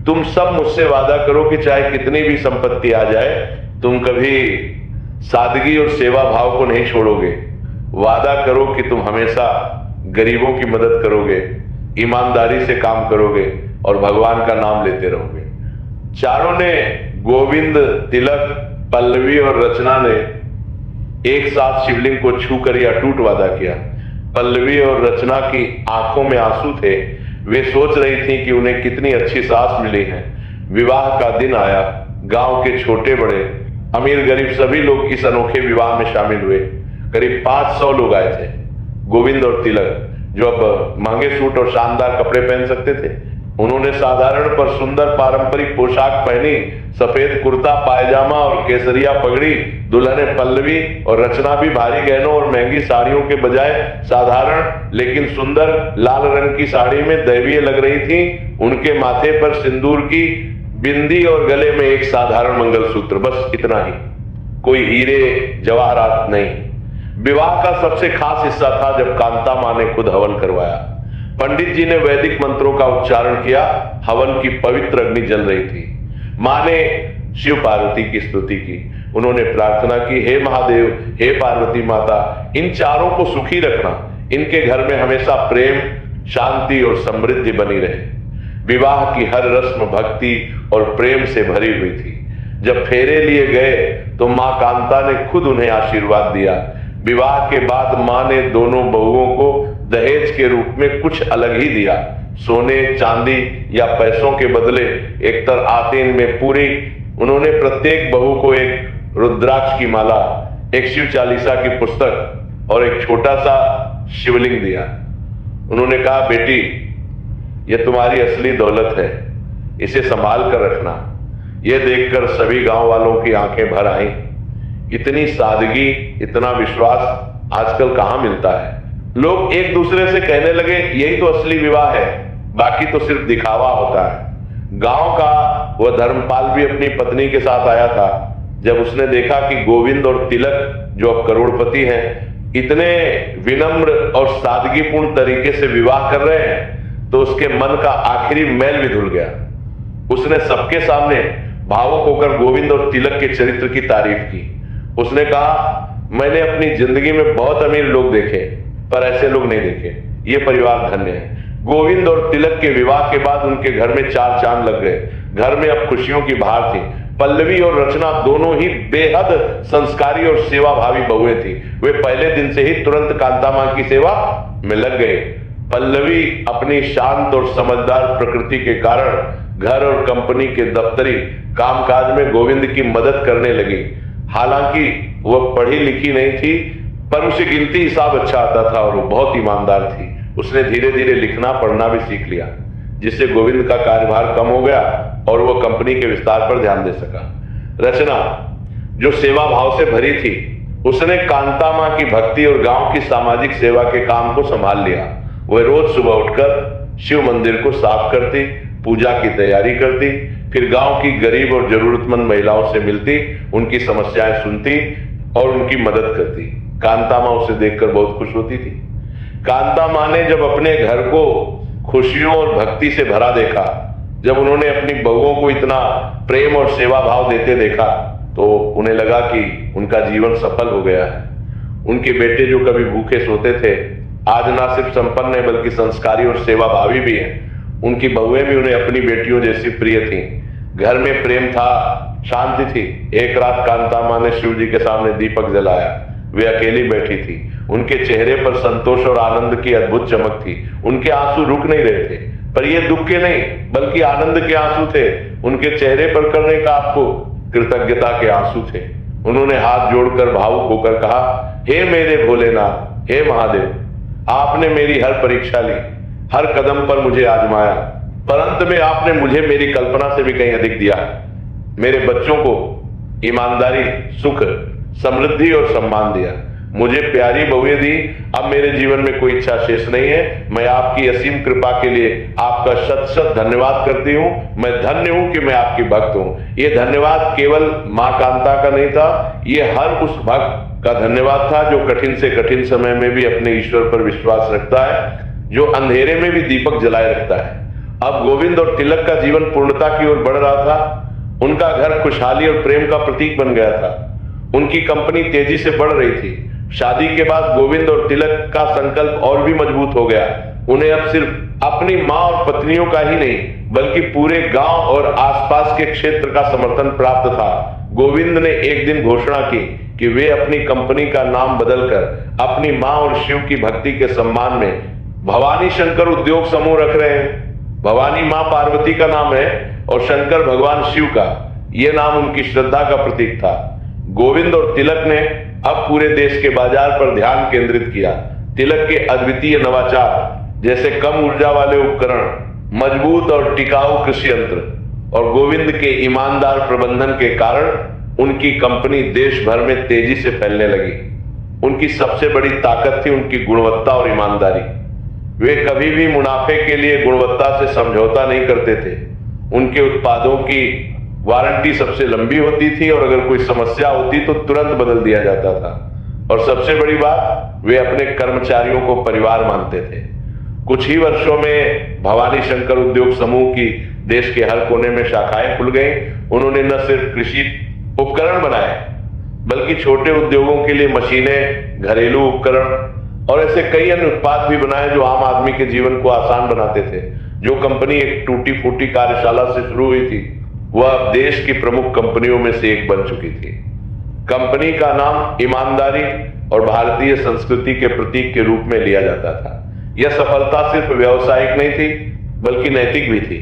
तुम सब मुझसे वादा करो कि चाहे कितनी भी संपत्ति आ जाए, तुम कभी सादगी और सेवा भाव को नहीं छोड़ोगे। वादा करो कि तुम हमेशा गरीबों की मदद करोगे, ईमानदारी से काम करोगे और भगवान का नाम लेते रहोगे। चारों ने, गोविंद, तिलक, पल्लवी और रचना ने एक साथ शिवलिंग को छूकर यह अटूट वादा किया। पल्लवी और रचना की आंखों में आंसू थे। वे सोच रही थी कि उन्हें कितनी अच्छी सास मिली है। विवाह का दिन आया। गांव के छोटे बड़े, अमीर गरीब सभी लोग इस अनोखे विवाह में शामिल हुए। करीब 500 लोग आए थे। गोविंद और तिलक, जो अब महंगे सूट और शानदार कपड़े पहन सकते थे, उन्होंने साधारण पर सुंदर पारंपरिक पोशाक पहनी। सफेद कुर्ता पायजामा और केसरिया पगड़ी। दुल्हन पल्लवी और रचना भी भारी गहनों और महंगी साड़ियों के बजाय साधारण लेकिन सुंदर लाल रंग की साड़ी में दैवीय लग रही थी। उनके माथे पर सिंदूर की बिंदी और गले में एक साधारण मंगलसूत्र, बस इतना ही, कोई हीरे जवाहरात नहीं। विवाह का सबसे खास हिस्सा था जब कांता मां ने खुद हवन करवाया। पंडित जी ने वैदिक मंत्रों का उच्चारण किया। हवन की पवित्र अग्नि जल रही थी। मां ने शिव पार्वती की स्तुति की। उन्होंने प्रार्थना की, हे महादेव, हे पार्वती माता, इन चारों को सुखी रखना। इनके घर में हमेशा प्रेम, शांति और समृद्धि बनी रहे। विवाह की हर रस्म भक्ति और प्रेम से भरी हुई थी। जब फेरे लिए गए तो मां कांता ने खुद उन्हें आशीर्वाद दिया। विवाह के बाद मां ने दोनों बहुओं को दहेज के रूप में कुछ अलग ही दिया। सोने, चांदी या पैसों के बदले एकतर आतीन में पूरी उन्होंने प्रत्येक बहू को एक रुद्राक्ष की माला, एक शिव चालीसा की पुस्तक और एक छोटा सा शिवलिंग दिया। उन्होंने कहा, बेटी, यह तुम्हारी असली दौलत है, इसे संभाल कर रखना। यह देखकर सभी गांव वालों की आंखें भर आईं। इतनी सादगी, इतना विश्वास आजकल कहां मिलता है। लोग एक दूसरे से कहने लगे, यही तो असली विवाह है, बाकी तो सिर्फ दिखावा होता है। गांव का वह धर्मपाल भी अपनी पत्नी के साथ आया था। जब उसने देखा कि गोविंद और तिलक, जो अब करोड़पति हैं, इतने विनम्र और सादगीपूर्ण तरीके से विवाह कर रहे हैं, तो उसके मन का आखिरी मैल भी धुल गया। उसने सबके सामने भावुक होकर गोविंद और तिलक के चरित्र की तारीफ की। उसने कहा, मैंने अपनी जिंदगी में बहुत अमीर लोग देखे, पर ऐसे लोग नहीं देखे। ये परिवार धन्य है। गोविंद और तिलक के विवाह के बाद उनके घर में 4 चांद लग गए। घर में अब खुशियों की बहार थी। पल्लवी और रचना दोनों ही बेहद संस्कारी और सेवाभावी बहुएं थी। वे पहले दिन से ही तुरंत कांता मां की सेवा में लग गए। पल्लवी अपनी शांत और समझदार प्रकृति के कारण घर और कंपनी के दफ्तरी कामकाज में गोविंद की मदद करने लगी। हालांकि वह पढ़ी लिखी नहीं थी, पर उसे गिनती हिसाब अच्छा आता था और वो बहुत ईमानदार थी। उसने धीरे धीरे लिखना पढ़ना भी सीख लिया, जिससे गोविंद का कार्यभार कम हो गया और वह कंपनी के विस्तार पर ध्यान दे सका। रचना, जो सेवा भाव से भरी थी, उसने कांता मां की भक्ति और गांव की सामाजिक सेवा के काम को संभाल लिया। वह रोज सुबह उठकर शिव मंदिर को साफ करती, पूजा की तैयारी करती, फिर गांव की गरीब और जरूरतमंद महिलाओं से मिलती, उनकी समस्याएं सुनती और उनकी मदद करती। कांता मां उसे देखकर बहुत खुश होती थी। कांता मां ने जब अपने घर को खुशियों और भक्ति से भरा देखा, जब उन्होंने अपनी बहुओं को इतना प्रेम और सेवा भाव देते देखा, तो उन्हें लगा कि उनका जीवन सफल हो गया है। उनके बेटे जो कभी भूखे सोते थे, आज ना सिर्फ संपन्न है बल्कि संस्कारी और सेवा भावी भी हैं। उनकी बहुएं भी उन्हें अपनी बेटियों जैसी प्रिय थीं। घर में प्रेम था, शांति थी। एक रात कांता मां ने शिव जी के सामने दीपक जलाया। वे अकेली बैठी थी। उनके चेहरे पर संतोष और आनंद की अद्भुत चमक थी। उनके आंसू रुक नहीं रहे थे, पर ये दुख के नहीं बल्कि आनंद के आंसू थे। उनके चेहरे पर करने का आपको कृतज्ञता के आंसू थे। उन्होंने हाथ जोड़कर भावुक होकर कहा, हे मेरे भोलेनाथ, हे महादेव, आपने मेरी हर परीक्षा ली, हर कदम पर मुझे आजमाया, पर अंत में आपने मुझे मेरी कल्पना से भी कहीं अधिक दिया। मेरे बच्चों को ईमानदारी, सुख, समृद्धि और सम्मान दिया। मुझे प्यारी बहुएं दी। अब मेरे जीवन में कोई इच्छा शेष नहीं है। मैं आपकी असीम कृपा के लिए आपका शत शत धन्यवाद करती हूँ। मैं धन्य हूँ कि मैं आपकी भक्त हूँ। ये धन्यवाद केवल मां कांता का नहीं था, ये हर उस भक्त का धन्यवाद था जो कठिन से कठिन समय में भी अपने ईश्वर पर विश्वास रखता है, जो अंधेरे में भी दीपक जलाए रखता है। अब गोविंद और तिलक का जीवन पूर्णता की ओर बढ़ रहा था। उनका घर खुशहाली और प्रेम का प्रतीक बन गया था। उनकी कंपनी तेजी से बढ़ रही थी। शादी के बाद गोविंद और तिलक का संकल्प और भी मजबूत हो गया। उन्हें अब सिर्फ अपनी मां और पत्नियों का ही नहीं बल्कि पूरे गांव और आसपास के क्षेत्र का समर्थन प्राप्त था। गोविंद ने एक दिन घोषणा की कि वे अपनी कंपनी का नाम बदलकर अपनी मां और शिव की भक्ति के सम्मान में भवानी शंकर उद्योग समूह रख रहे हैं। भवानी मां पार्वती का नाम है और शंकर भगवान शिव का। यह नाम उनकी श्रद्धा का प्रतीक था। गोविंद और तिलक ने अब पूरे देश के बाजार पर ध्यान केंद्रित किया। तिलक के अद्वितीय नवाचार जैसे कम ऊर्जा वाले उपकरण, मजबूत और टिकाऊ कृषि यंत्र और गोविंद के ईमानदार प्रबंधन के कारण उनकी कंपनी देश भर में तेजी से फैलने लगी। उनकी सबसे बड़ी ताकत थी उनकी गुणवत्ता और ईमानदारी। वे कभी भी मुनाफे के लिए गुणवत्ता से समझौता नहीं करते थे। उनके उत्पादों की वारंटी सबसे लंबी होती थी और अगर कोई समस्या होती तो तुरंत बदल दिया जाता था। और सबसे बड़ी बात, वे अपने कर्मचारियों को परिवार मानते थे। कुछ ही वर्षों में भवानी शंकर उद्योग समूह की देश के हर कोने में शाखाएं खुल गई। उन्होंने न सिर्फ कृषि उपकरण बनाए बल्कि छोटे उद्योगों के लिए मशीनें, घरेलू उपकरण और ऐसे कई अन्य उत्पाद भी बनाए जो आम आदमी के जीवन को आसान बनाते थे। जो कंपनी एक टूटी फूटी कार्यशाला से शुरू हुई थी, वह अब देश की प्रमुख कंपनियों में से एक बन चुकी थी। कंपनी का नाम ईमानदारी और भारतीय संस्कृति के प्रतीक के रूप में लिया जाता था। यह सफलता सिर्फ व्यावसायिक नहीं थी बल्कि नैतिक भी थी।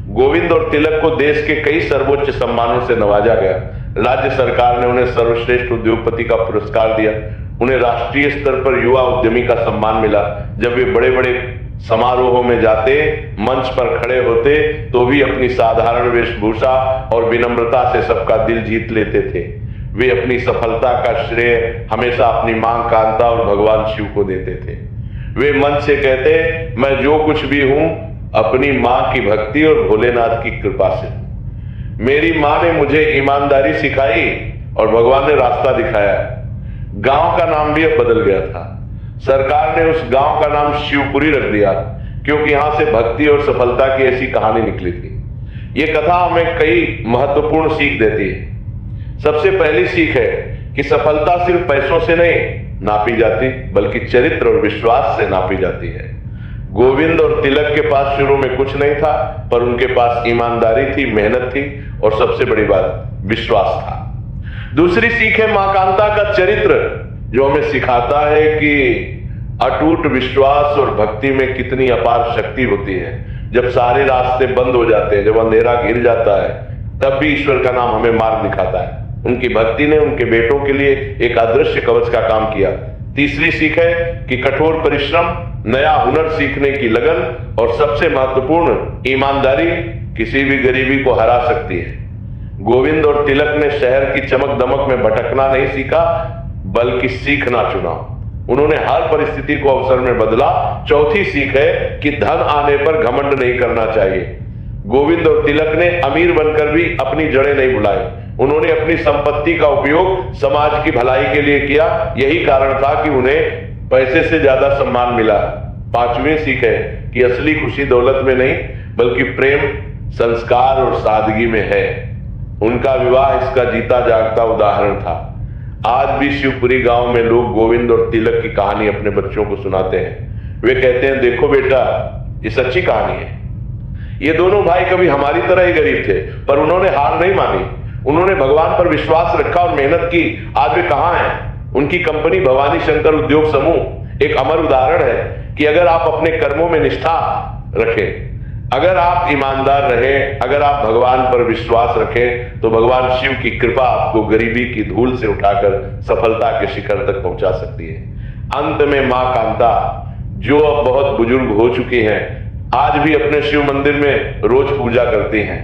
गोविंद और तिलक को देश के कई सर्वोच्च सम्मानों से नवाजा गया। राज्य सरकार ने उन्हें सर्वश्रेष्ठ उद्योगपति का पुरस्कार दिया। उन्हें राष्ट्रीय स्तर पर युवा उद्यमी का सम्मान मिला। जब वे बड़े बड़े समारोहों में जाते, मंच पर खड़े होते तो भी अपनी साधारण वेशभूषा और विनम्रता से सबका दिल जीत लेते थे। वे अपनी सफलता का श्रेय हमेशा अपनी मां कांता और भगवान शिव को देते थे। वे मंच से कहते, मैं जो कुछ भी हूं अपनी मां की भक्ति और भोलेनाथ की कृपा से। मेरी मां ने मुझे ईमानदारी सिखाई और भगवान ने रास्ता दिखाया। गांव का नाम भी अब बदल गया था। सरकार ने उस गांव का नाम शिवपुरी रख दिया क्योंकि यहां से भक्ति और सफलता की ऐसी कहानी निकली थी। यह कथा हमें कई महत्वपूर्ण सीख देती है। सबसे पहली सीख है कि सफलता सिर्फ पैसों से नहीं नापी जाती बल्कि चरित्र और विश्वास से नापी जाती है। गोविंद और तिलक के पास शुरू में कुछ नहीं था, पर उनके पास ईमानदारी थी, मेहनत थी और सबसे बड़ी बात विश्वास था। दूसरी सीख है मां कांता का चरित्र, जो हमें सिखाता है कि अटूट विश्वास और भक्ति में कितनी अपार शक्ति होती है। जब सारे रास्ते बंद हो जाते हैं, जब अंधेरा घिर जाता है, तब भी ईश्वर का नाम हमें मार्ग दिखाता है। उनकी भक्ति ने उनके बेटों के लिए एक अदृश्य कवच का काम किया। तीसरी सीख है कि कठोर परिश्रम, नया हुनर सीखने की लगन और सबसे महत्वपूर्ण ईमानदारी किसी भी गरीबी को हरा सकती है। गोविंद और तिलक ने शहर की चमक दमक में भटकना नहीं सीखा बल्कि सीखना चुना। उन्होंने हर परिस्थिति को अवसर में बदला। चौथी सीख है कि धन आने पर घमंड नहीं करना चाहिए। गोविंद और तिलक ने अमीर बनकर भी अपनी जड़ें नहीं भुलाई। उन्होंने अपनी संपत्ति का उपयोग समाज की भलाई के लिए किया। यही कारण था कि उन्हें पैसे से ज्यादा सम्मान मिला। पांचवी सीख है कि असली खुशी दौलत में नहीं बल्कि प्रेम, संस्कार और सादगी में है। उनका विवाह इसका जीता जागता उदाहरण था। आज भी शिवपुरी गांव में लोग गोविंद और तिलक की कहानी अपने बच्चों को सुनाते हैं। वे कहते हैं, देखो बेटा, ये सच्ची कहानी है। ये दोनों भाई कभी हमारी तरह ही गरीब थे, पर उन्होंने हार नहीं मानी। उन्होंने भगवान पर विश्वास रखा और मेहनत की। आज वे कहां हैं? उनकी कंपनी भवानी शंकर उद्योग समूह एक अमर उदाहरण है कि अगर आप अपने कर्मों में निष्ठा रखें, अगर आप ईमानदार रहें, अगर आप भगवान पर विश्वास रखें, तो भगवान शिव की कृपा आपको गरीबी की धूल से उठाकर सफलता के शिखर तक पहुंचा सकती है। अंत में मां कांता, जो अब बहुत बुजुर्ग हो चुकी हैं, आज भी अपने शिव मंदिर में रोज पूजा करती हैं।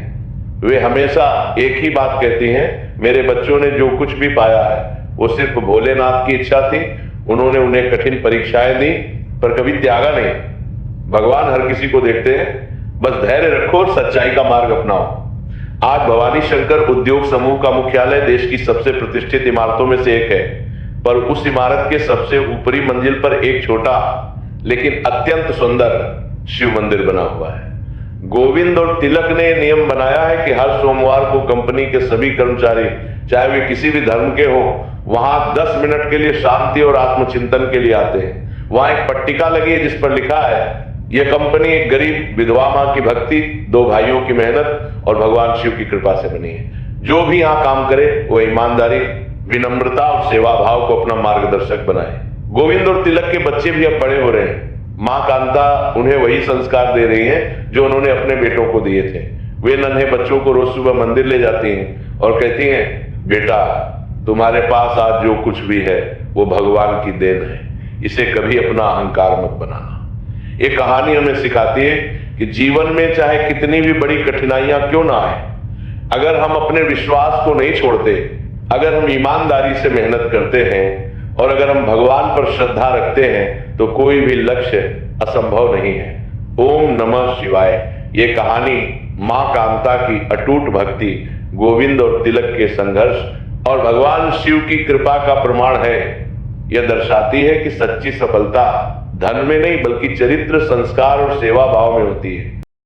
वे हमेशा एक ही बात कहती हैं, मेरे बच्चों ने जो कुछ भी पाया है वो सिर्फ भोलेनाथ की इच्छा थी। उन्होंने उन्हें कठिन परीक्षाएं दी पर कभी त्यागा नहीं। भगवान हर किसी को देखते हैं, बस धैर्य रखो और सच्चाई का मार्ग अपनाओ। आज भवानी शंकर उद्योग समूह का मुख्यालय देश की सबसे प्रतिष्ठित इमारतों में से एक है, पर उस इमारत के सबसे ऊपरी मंजिल पर एक छोटा लेकिन अत्यंत सुंदर शिव मंदिर बना हुआ है। गोविंद और तिलक ने नियम बनाया है कि हर सोमवार को कंपनी के सभी कर्मचारी, चाहे वे किसी भी धर्म के हों, वहां 10 मिनट के लिए शांति और आत्मचिंतन के लिए आते हैं। वहां एक पट्टिका लगी है जिस पर लिखा है, यह कंपनी एक गरीब विधवा मां की भक्ति, 2 भाइयों की मेहनत और भगवान शिव की कृपा से बनी है। जो भी यहां काम करे वो ईमानदारी, विनम्रता और सेवा भाव को अपना मार्गदर्शक बनाए। गोविंद और तिलक के बच्चे भी अब बड़े हो रहे हैं। मां कांता उन्हें वही संस्कार दे रही हैं जो उन्होंने अपने बेटों को दिए थे। वे नन्हे बच्चों को रोज सुबह मंदिर ले जाती हैं और कहती हैं, बेटा, तुम्हारे पास आज जो कुछ भी है वो भगवान की देन है, इसे कभी अपना अहंकार मत बनाना। ये कहानी हमें सिखाती है कि जीवन में चाहे कितनी भी बड़ी कठिनाइयां क्यों ना आए, अगर हम अपने विश्वास को नहीं छोड़ते, अगर हम ईमानदारी से मेहनत करते हैं और अगर हम भगवान पर श्रद्धा रखते हैं, तो कोई भी लक्ष्य असंभव नहीं है। ओम नमः शिवाय। ये कहानी मां कांता की अटूट भक्ति, गोविंद और तिलक के संघर्ष और भगवान शिव की कृपा का प्रमाण है। यह दर्शाती है कि सच्ची सफलता धन में नहीं बल्कि चरित्र, संस्कार और सेवा भाव में होती है।